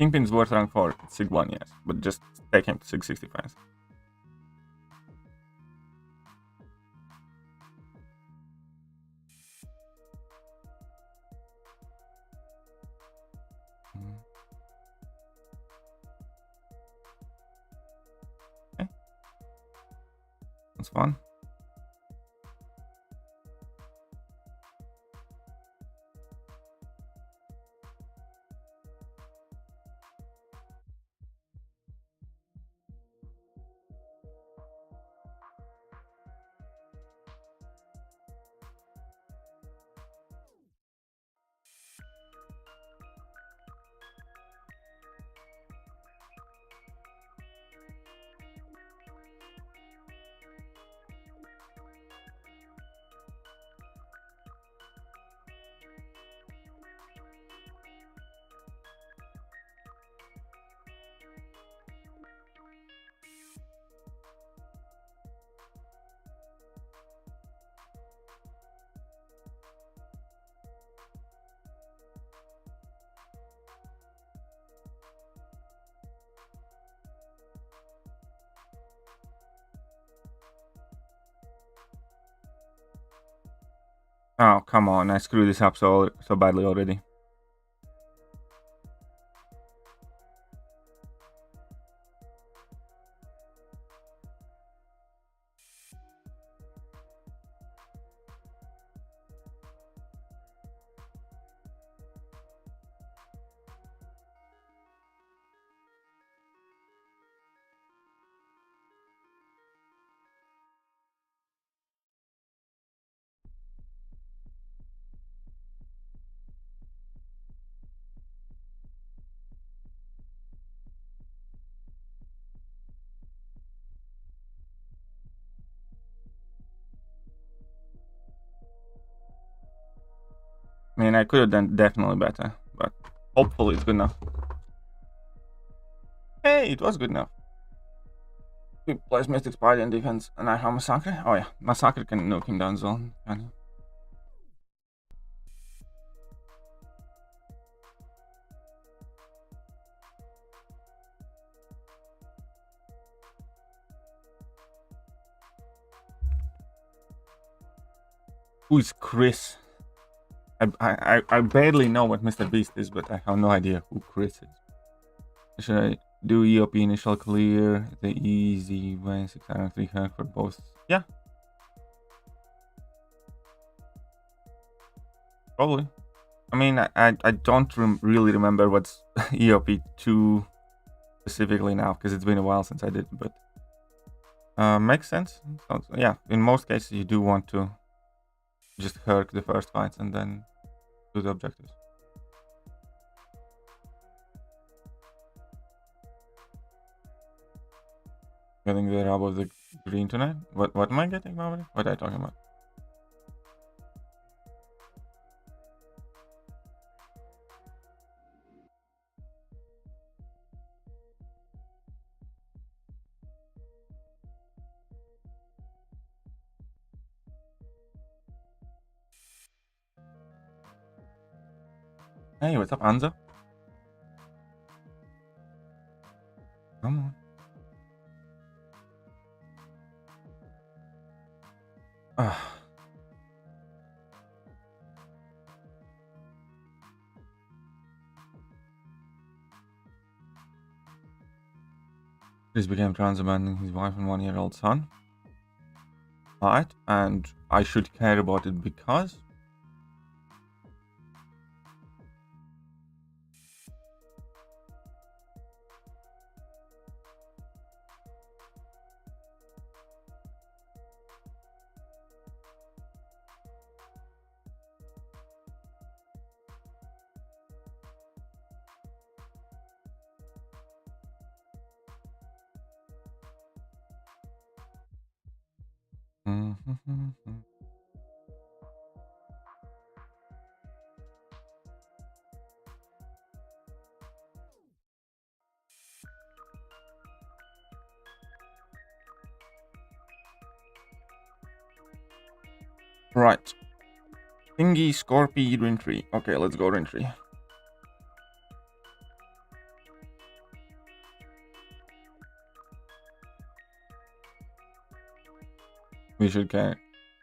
Kingpin's worth rank 4, Sig 1, yes. But just take him to Sig 65. Okay. That's fun. Oh, come on, I screwed this up so badly already. I mean, I could have done definitely better, but hopefully it's good enough. Hey, it was good enough. He plays Mystic Spider in defense, and I have Massacre. Oh yeah, Massacre can nuke him down as well. Who is Chris? I barely know what Mr. Beast is, but I have no idea who Chris is. Should I do EOP initial clear, the easy way, 603 hack for both? Yeah. Probably. I mean, I don't really remember what's EOP 2 specifically now, because it's been a while since I did, but makes sense. So, yeah, in most cases you do want to just herc the first fights and then do the objectives. Getting the rub of the green tonight? What am I getting, Maverick? What are you talking about? Hey, what's up, Anza? Come on. Chris became trans, abandoning his wife and 1-year-old son. Alright, and I should care about it because... Right. Thingy, Scorpy, Rintry. Okay, let's go Rintry. we should care.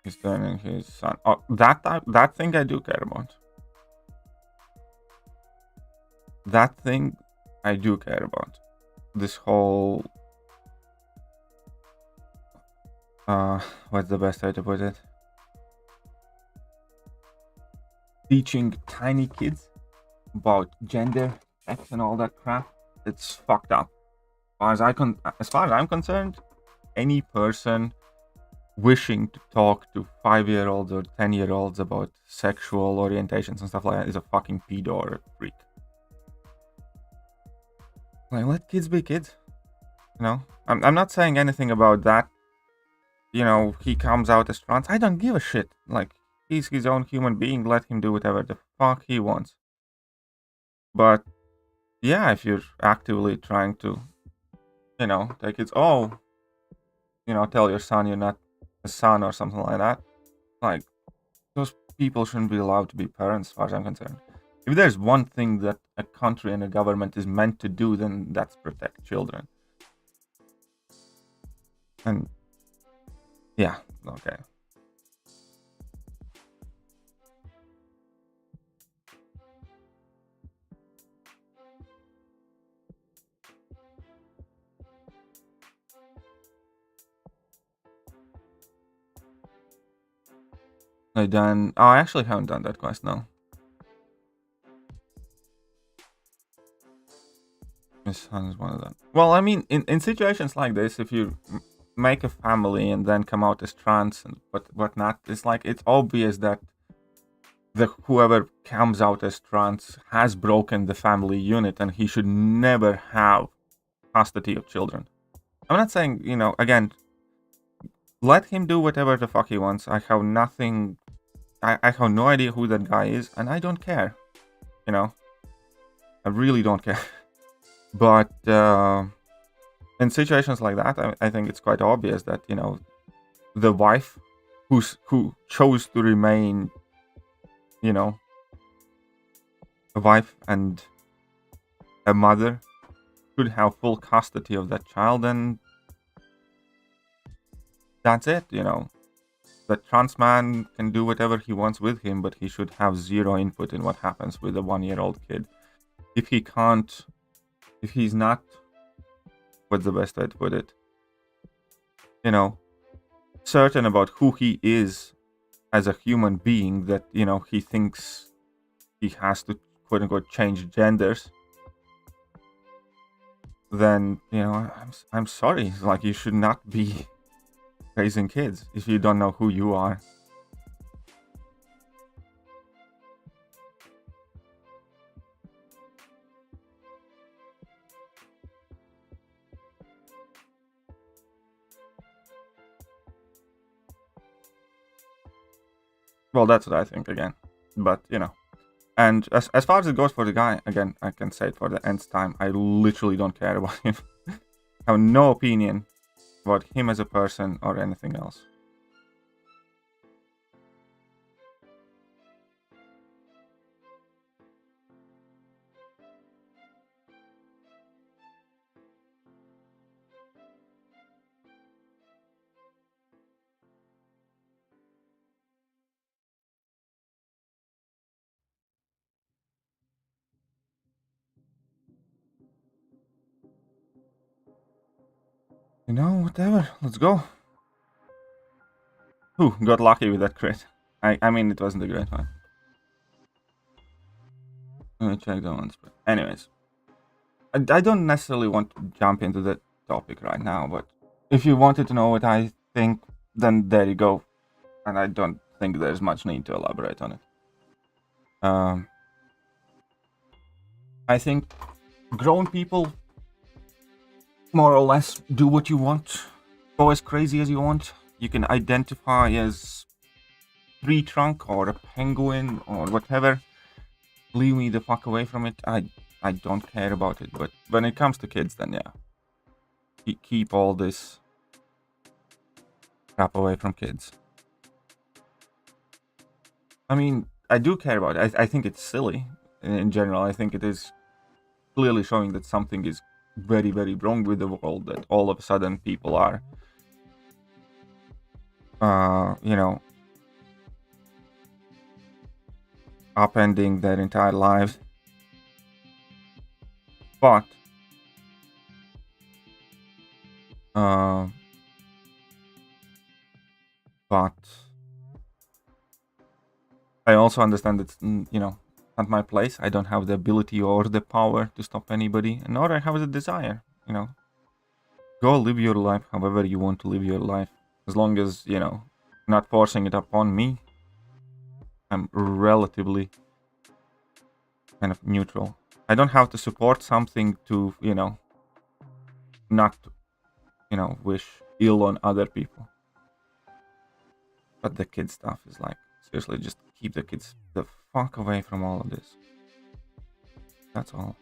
He's turning his son. Oh, that thing I do care about. That thing I do care about. This whole what's the best way to put it? Teaching tiny kids about gender, sex, and all that crap. It's fucked up. As far as I'm concerned, any person wishing to talk to 5-year-olds or 10-year-olds about sexual orientations and stuff like that is a fucking pedo or a freak. Like, let kids be kids. You know, I'm not saying anything about that. You know, he comes out as trans. I don't give a shit. Like, he's his own human being. Let him do whatever the fuck he wants. But yeah, if you're actively trying to, you know, take it, oh, you know, tell your son you're not a son or something like that. Like, those people shouldn't be allowed to be parents, as far as I'm concerned. If there's one thing that a country and a government is meant to do, then that's protect children. And yeah, okay. I actually haven't done that quest, no. My son is one of them. Well, I mean, in situations like this, if you make a family and then come out as trans and whatnot, it's like, it's obvious that whoever comes out as trans has broken the family unit and he should never have custody of children. I'm not saying, you know, again, let him do whatever the fuck he wants. I have nothing, I have no idea who that guy is, and I don't care, you know, I really don't care. But in situations like that, I think it's quite obvious that, you know, the wife who chose to remain, you know, a wife and a mother should have full custody of that child, and that's it, you know. The trans man can do whatever he wants with him, but he should have zero input in what happens with a 1-year-old kid. If he can't, if he's not, what's the best way to put it, you know, certain about who he is as a human being, that, you know, he thinks he has to, quote unquote, change genders, then, you know, I'm sorry, like, you should not be raising kids if you don't know who you are. Well, that's what I think, again. But, you know. And as far as it goes for the guy, again, I can say it for the nth time, I literally don't care about him. I have no opinion about him as a person or anything else. You know, whatever. Let's go. Ooh, got lucky with that crit. I mean, it wasn't a great one. Let me check the ones. But anyways, I don't necessarily want to jump into that topic right now, but if you wanted to know what I think, then there you go. And I don't think there's much need to elaborate on it. I think grown people more or less do what you want, go as crazy as you want. You can identify as tree trunk or a penguin or whatever. Leave me the fuck away from it. I don't care about it. But when it comes to kids, then yeah, keep all this crap away from kids. I mean, I do care about it. I think it's silly in general. I think it is clearly showing that something is very, very wrong with the world, that all of a sudden people are you know, upending their entire lives. But I also understand it's, you know, not my place. I don't have the ability or the power to stop anybody, nor I have the desire, you know. Go live your life however you want to live your life. As long as, you know, not forcing it upon me, I'm relatively kind of neutral. I don't have to support something to, you know, not, you know, wish ill on other people. But the kid stuff is like, seriously, just keep the kids the fuck away from all of this. That's all.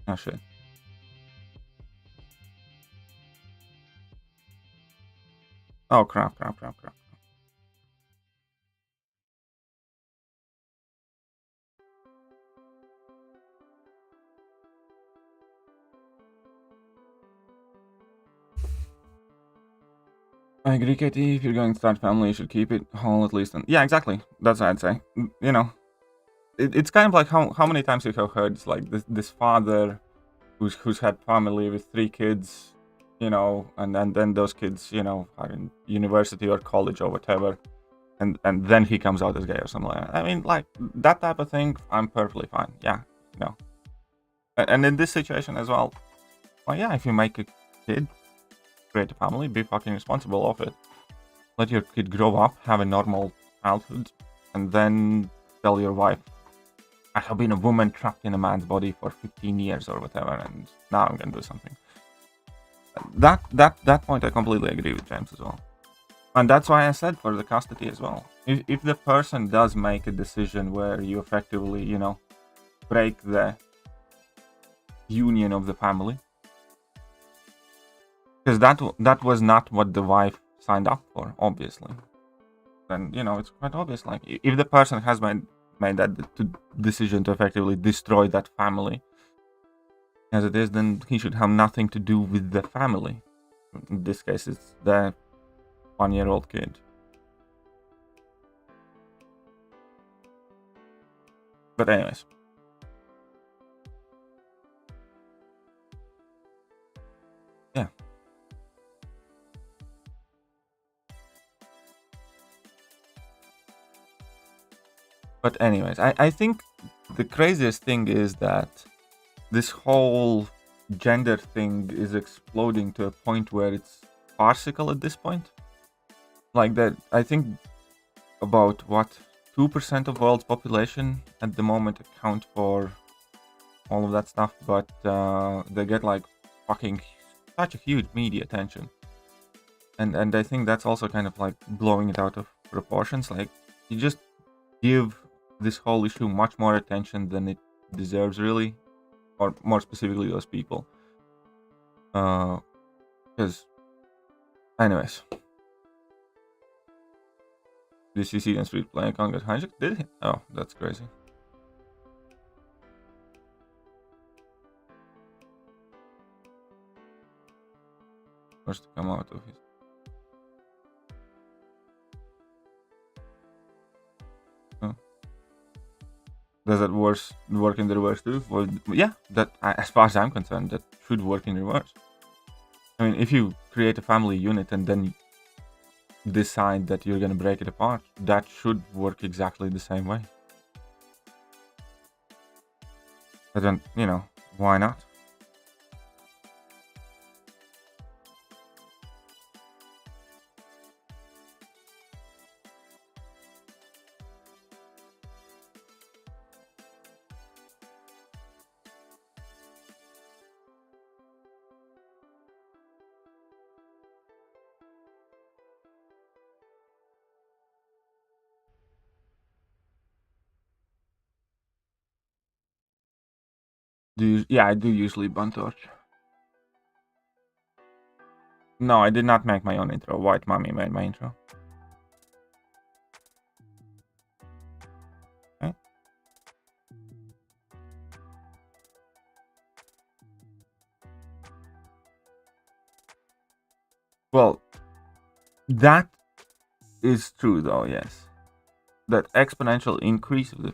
Oh shit. Oh crap. I agree, Katie. If you're going to start family, you should keep it whole at least. And yeah, exactly. That's what I'd say. You know, it's kind of like how many times you have heard it's like this father who's had family with 3 kids, you know, and then those kids, you know, are in university or college or whatever, and then he comes out as gay or something like that. I mean, like that type of thing, I'm perfectly fine. Yeah, you know. And in this situation as well, well, yeah, if you make a kid, create a family, be fucking responsible of it. Let your kid grow up, have a normal childhood, and then tell your wife, I have been a woman trapped in a man's body for 15 years or whatever, and now I'm gonna do something. That point I completely agree with James as well. And that's why I said for the custody as well. If the person does make a decision where you effectively, you know, break the union of the family, because that was not what the wife signed up for, obviously. Then, you know, it's quite obvious. Like, if the person has made that decision to effectively destroy that family as it is, then he should have nothing to do with the family. In this case, it's the 1-year-old kid. But anyways. Yeah. But anyways, I think the craziest thing is that this whole gender thing is exploding to a point where it's farcical at this point. Like that, I think about 2% of the world's population at the moment account for all of that stuff, but they get like fucking such a huge media attention. And I think that's also kind of like blowing it out of proportions. Like, you just give this whole issue much more attention than it deserves, really, or more specifically those people. Because, anyways, did you see them street playing Congress hijack? Did he? Oh, that's crazy. First to come out of his. Oh. Does that work in the reverse too? Well, yeah, that, as far as I'm concerned, that should work in reverse. I mean, if you create a family unit and then decide that you're gonna break it apart, that should work exactly the same way. But then, you know, why not? Yeah, I do usually burn torch. No, I did not make my own intro. White Mommy made my intro. Okay. Well, that is true though, yes. That exponential increase of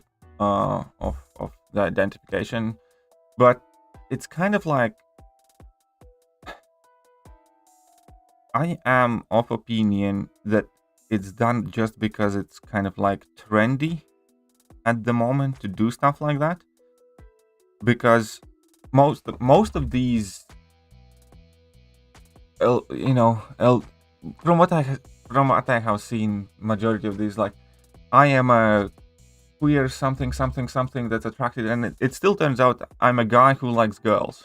the identification, but it's kind of like I am of opinion that it's done just because it's kind of like trendy at the moment to do stuff like that. Because most of these, from what I have seen, majority of these, like, I am a queer something that's attracted, and it still turns out I'm a guy who likes girls,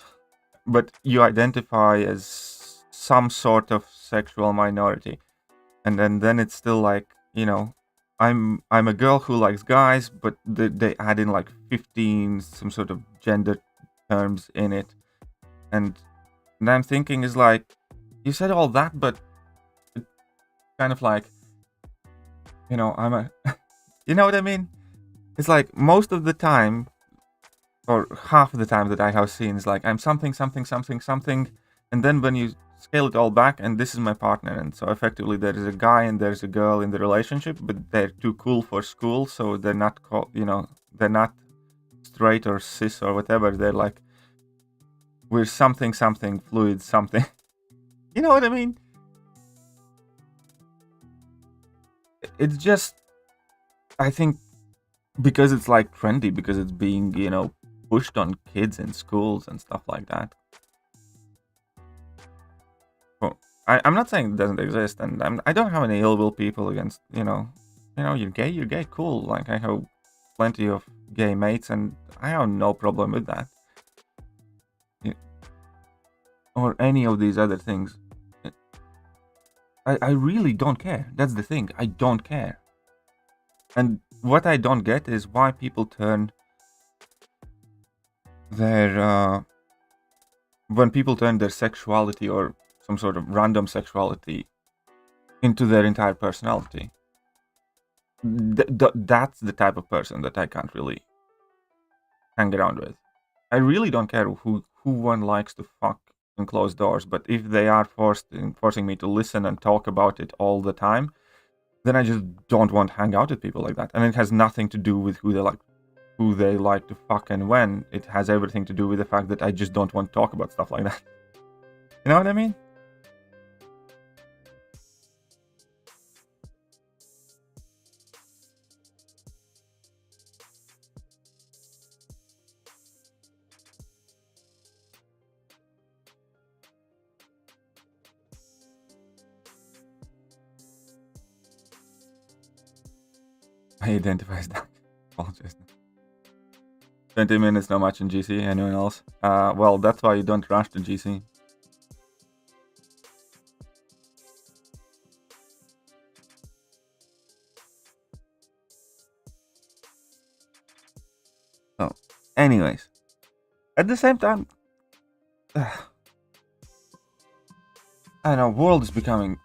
but you identify as some sort of sexual minority, and then it's still like, I'm a girl who likes guys, but they add in like 15 some sort of gender terms in it, and I'm thinking is like, you said all that, but it's kind of like, I'm a you know what I mean? It's like most of the time, or half of the time that I have seen is like, I'm something, and then when you scale it all back, and this is my partner, and so effectively there is a guy and there's a girl in the relationship, but they're too cool for school, so they're not they're not straight or cis or whatever. They're like, we're something fluid something. You know what I mean? It's just, I think, because it's like trendy, because it's being pushed on kids in schools and stuff like that. Well, I'm not saying it doesn't exist, and I don't have any ill will people against you're gay, cool. Like, I have plenty of gay mates, and I have no problem with that. Or any of these other things. I really don't care. That's the thing. I don't care. And what I don't get is why people turn their when people turn their sexuality or some sort of random sexuality into their entire personality. That's the type of person that I can't really hang around with. I really don't care who one likes to fuck in closed doors, but if they are forcing me to listen and talk about it all the time, then I just don't want to hang out with people like that. And it has nothing to do with who they like to fuck and when. It has everything to do with the fact that I just don't want to talk about stuff like that. You know what I mean? I identify as that. Apologize. 20 minutes, not much in GC. Anyone else? Well, that's why you don't rush to GC. So, anyways, at the same time, I don't know, world is becoming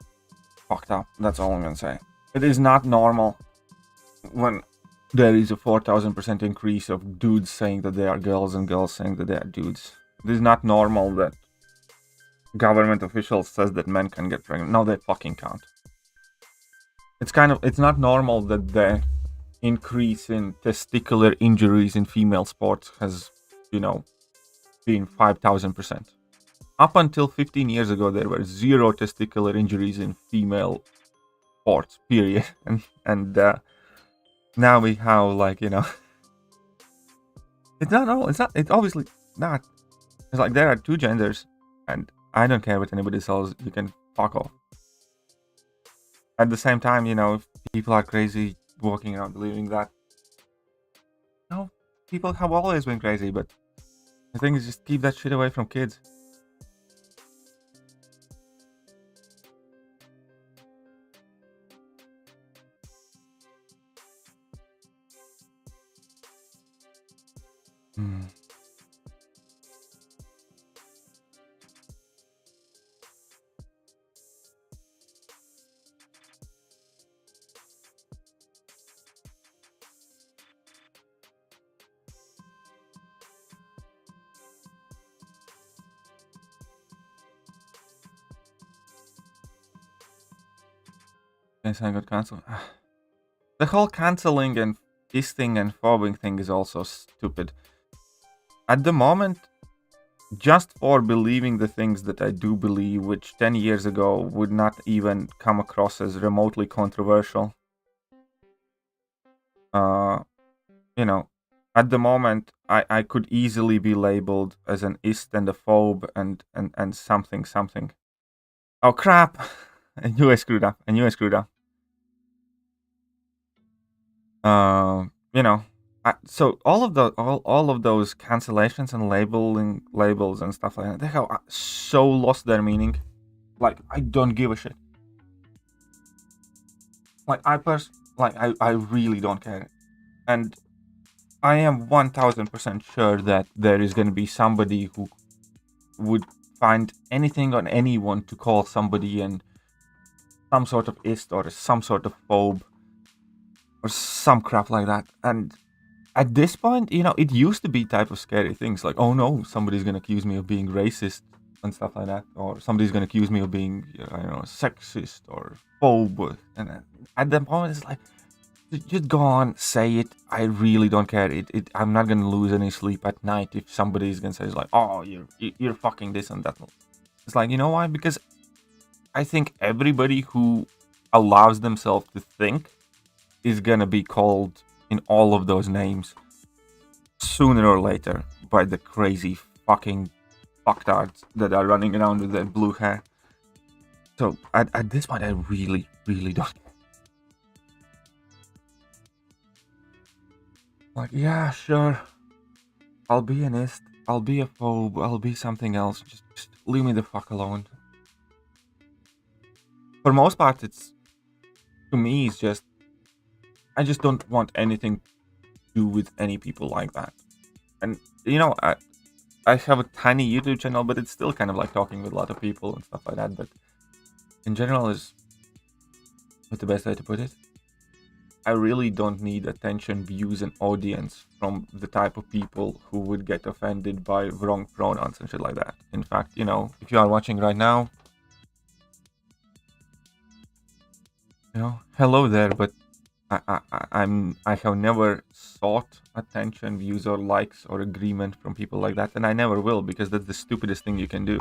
fucked up. That's all I'm gonna say. It is not normal when there is a 4,000% increase of dudes saying that they are girls and girls saying that they are dudes. It is not normal that government officials says that men can get pregnant. No, they fucking can't. It's not normal that the increase in testicular injuries in female sports has, been 5,000%. Up until 15 years ago, there were 0 testicular injuries in female sports, period. And now we have, like, it's not normal. It's obviously not. It's like there are 2 genders, and I don't care what anybody says. You can fuck off. At the same time, if people are crazy walking around believing that, people have always been crazy, but the thing is, just keep that shit away from kids. Yes, I got cancelled. The whole cancelling and isting and fobbing thing is also stupid. At the moment, just for believing the things that I do believe, which 10 years ago would not even come across as remotely controversial. You know, at the moment, I could easily be labeled as an ist and a phobe and something. Oh crap! I knew I screwed up. You know, so all of those cancellations and labeling labels and stuff like that, they have so lost their meaning. Like, I don't give a shit. Like, I really don't care. And I am 1000% sure that there is going to be somebody who would find anything on anyone to call somebody and some sort of ist or some sort of phobe or some crap like that. And at this point, you know, it used to be type of scary things like, oh no, somebody's going to accuse me of being racist and stuff like that, or somebody's going to accuse me of being, I don't know, sexist or phobe. And at that point, it's like, just go on, say it. I really don't care. I'm not gonna lose any sleep at night if somebody's gonna say, like, oh, you're fucking this and that. It's like, you know why? Because I think everybody who allows themselves to think is gonna be called in all of those names sooner or later by the crazy fucking fucktards that are running around with their blue hair. So at this point, I really don't care. Like, yeah, sure. I'll be an ist, I'll be a phobe, I'll be something else. Just leave me the fuck alone. For most part, to me, it's just, I just don't want anything to do with any people like that. And, you know, I have a tiny YouTube channel, but it's still kind of like talking with a lot of people and stuff like that. But in general, is what's the best way to put it? I really don't need attention, views, and audience from the type of people who would get offended by wrong pronouns and shit like that. In fact, you know, if you are watching right now, you know, hello there, but I have never sought attention, views, or likes or agreement from people like that, and I never will, because that's the stupidest thing you can do.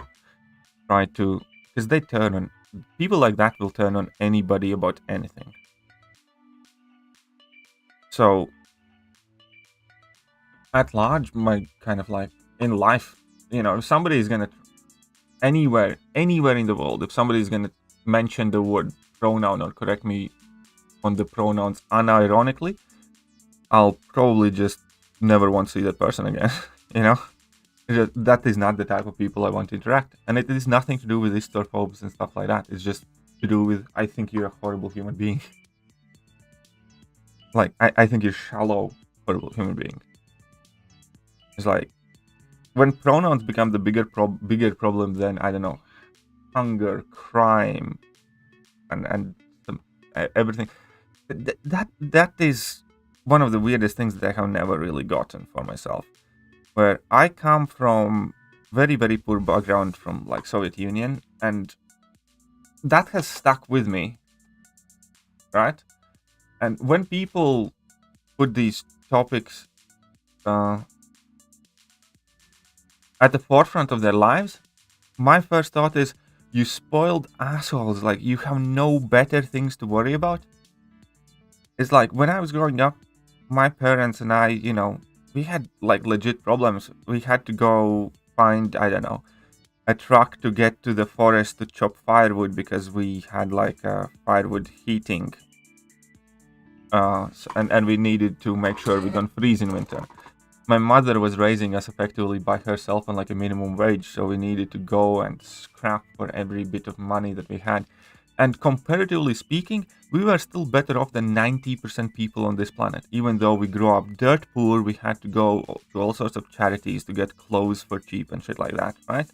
Try to, because they turn on, people like that will turn on anybody about anything. So, at large, my kind of like, in life, you know, if somebody is gonna, anywhere in the world, if somebody is gonna mention the word pronoun or correct me on the pronouns unironically, I'll probably just never want to see that person again, you know? That is not the type of people I want to interact. And it is nothing to do with histophobes and stuff like that. It's just to do with, I think you're a horrible human being. Like, I think you're shallow, horrible human being. It's like, when pronouns become the bigger problem than, I don't know, hunger, crime, and everything, that is one of the weirdest things that I have never really gotten for myself. Where I come from very, very poor background from, like, Soviet Union, and that has stuck with me, right? And when people put these topics at the forefront of their lives, my first thought is, you spoiled assholes, like, you have no better things to worry about. It's like, when I was growing up, my parents and I, you know, we had, like, legit problems. We had to go find, I don't know, a truck to get to the forest to chop firewood because we had, like, firewood heating. And we needed to make sure we don't freeze in winter. My mother was raising us effectively by herself on, like, a minimum wage, so we needed to go and scrap for every bit of money that we had. And comparatively speaking, we were still better off than 90% people on this planet. Even though we grew up dirt poor, we had to go to all sorts of charities to get clothes for cheap and shit like that, right?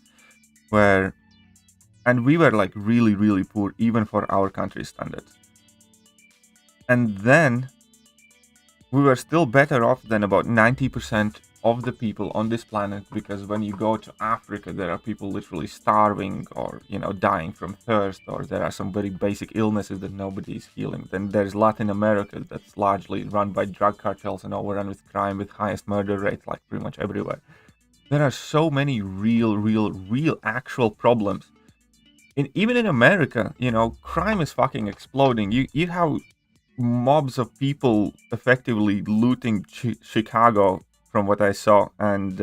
And we were, like, really, really poor, even for our country's standards. And then we were still better off than about 90% of the people on this planet, because when you go to Africa, there are people literally starving or, you know, dying from thirst, or there are some very basic illnesses that nobody is healing. Then there's Latin America, that's largely run by drug cartels and overrun with crime, with highest murder rates, like pretty much everywhere. There are so many real actual problems. Even in America, you know, crime is fucking exploding. You have mobs of people effectively looting Chicago, from what I saw, and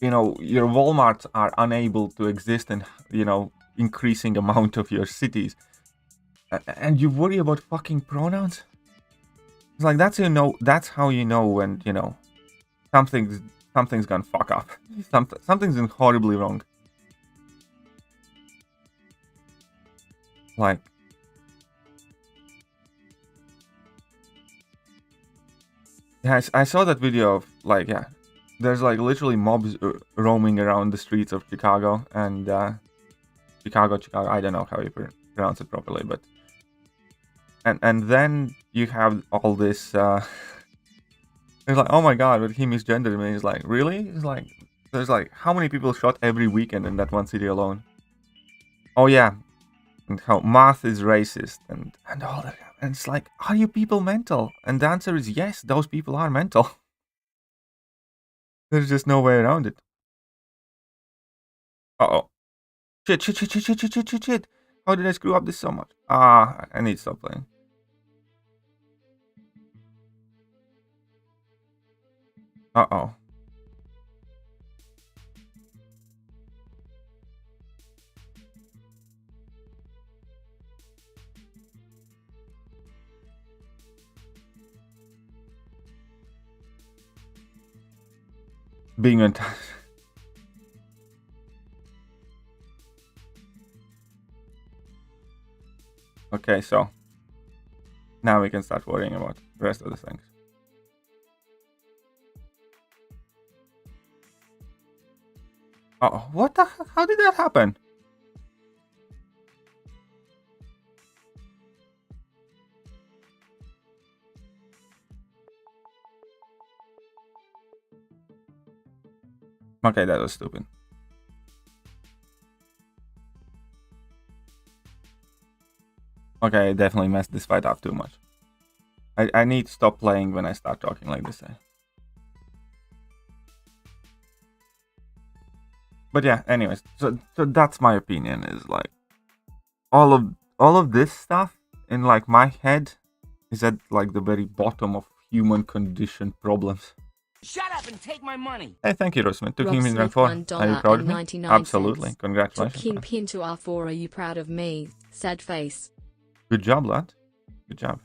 you know, your Walmarts are unable to exist in, you know, increasing amount of your cities, and you worry about fucking pronouns. It's like, that's how you know when, you know, something's gonna fuck up. Something's horribly wrong. Like, yeah, I saw that video of, like, yeah, there's like literally mobs roaming around the streets of Chicago, and Chicago, I don't know how you pronounce it properly, but and then you have all this it's like, oh my god, but he misgendered me. He's like, really? He's like, there's like, how many people shot every weekend in that one city alone? Oh yeah, and how math is racist and all that. And it's like, are you people mental? And the answer is yes, those people are mental. There's just no way around it. Uh-oh. Shit. How did I screw up this so much? Ah, I need to stop playing. Uh-oh. Being on time. Okay, so now we can start worrying about the rest of the things. Oh, what the hell? How did that happen? Okay, that was stupid. Okay, I definitely messed this fight up too much. I need to stop playing when I start talking like this. But yeah, anyways, so that's my opinion, is like all of this stuff in like my head is at like the very bottom of human condition problems. Shut up and take my money. Hey, thank you, Roseman. Took him in rank 4. Are you proud of me? Absolutely. Congratulations. Took pin to R4. Are you proud of me? Sad face. Good job, lad. Good job.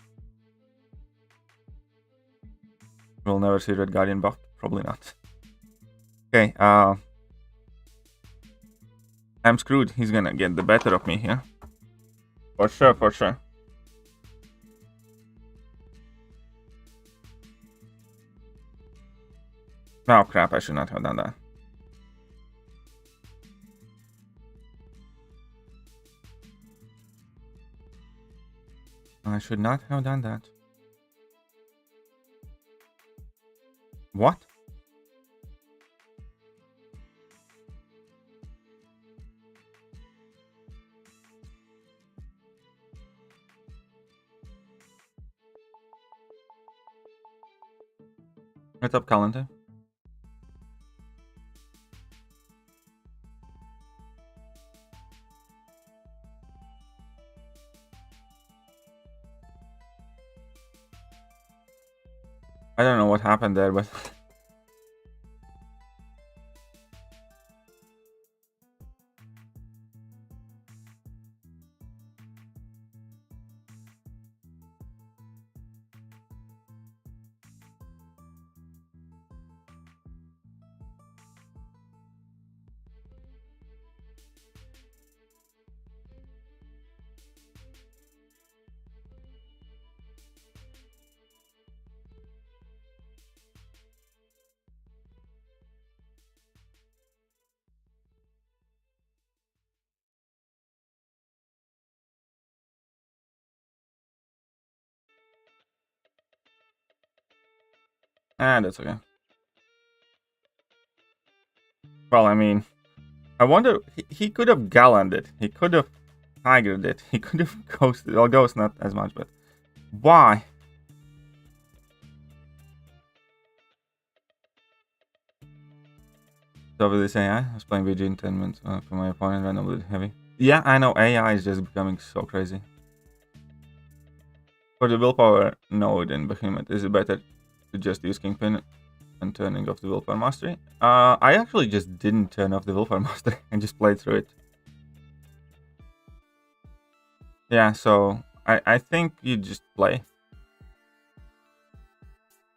We'll never see Red Guardian buff. Probably not. Okay, I'm screwed. He's gonna get the better of me here. For sure. Oh crap, I should not have done that. I should not have done that. What? What's up, calendar? I don't know what happened there, but And that's okay. Well, I mean, I wonder, he could have gallanted it. He could have tigered it. He could have ghosted. Well, ghost not as much, but why? So with this AI, I was playing VG in 10 minutes for my opponent randomly heavy. Yeah, I know, AI is just becoming so crazy. For the willpower node in Behemoth, is it better to just use Kingpin and turning off the willpower mastery? I actually just didn't turn off the willpower mastery and just played through it. Yeah, so I think you just play.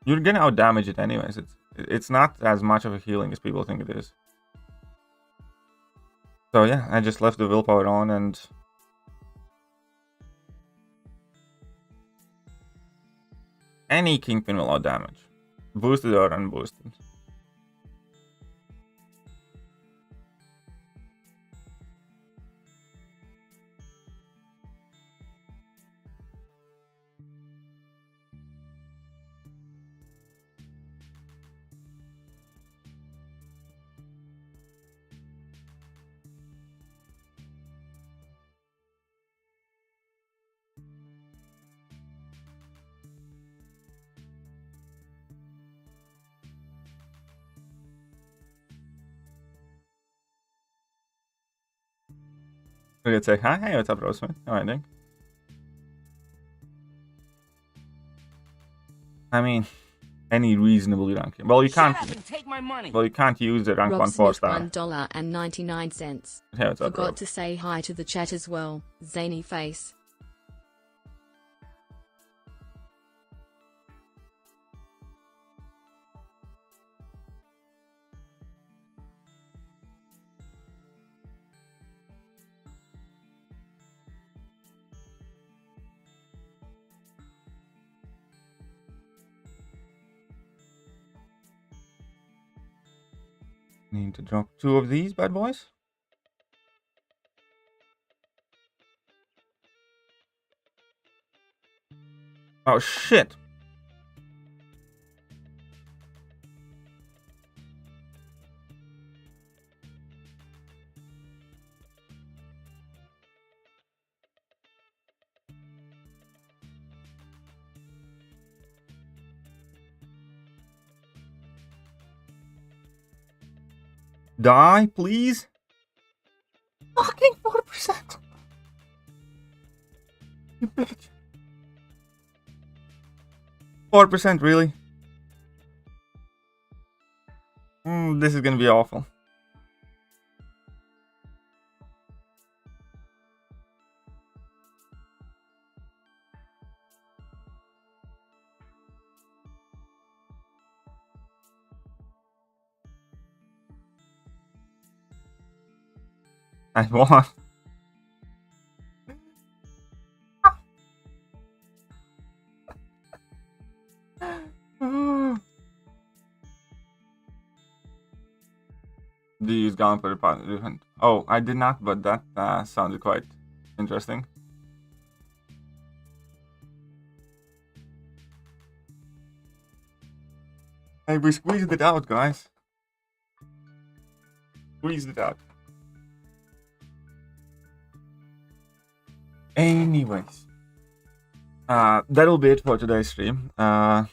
You're gonna outdamage it anyways. It's not as much of a healing as people think it is. So yeah, I just left the willpower on and any Kingpin will outdamage. Boosted or unboosted. We could say, hi, hey, what's up, Rosemary? How are you doing? I mean, any reasonably rank. Well, you can't. Shut up and take my money. Well, you can't use the rank Rob 1 Smith, 4-star. $1.99. Hey, what's up, Forgot Rob? to say hi to the chat as well. Zany face. Need to drop 2 of these bad boys. Oh shit. Die, please. Fucking 4%. You bitch. 4%, really? This is gonna be awful. I won. Do you use Gauntlet for the partner? Oh, I did not, but that sounded quite interesting. Hey, we squeezed it out, guys. Squeezed it out. Anyways, that'll be it for today's stream. I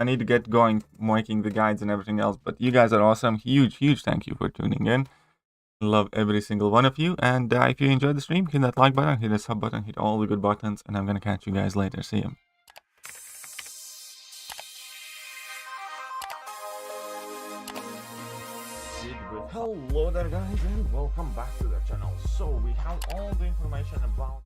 need to get going making the guides and everything else, but you guys are awesome. Huge thank you for tuning in. Love every single one of you, and if you enjoyed the stream, hit that like button, hit the sub button, hit all the good buttons, and I'm gonna catch you guys later. See you. Hello there, guys, and welcome back to the channel. So we have all the information about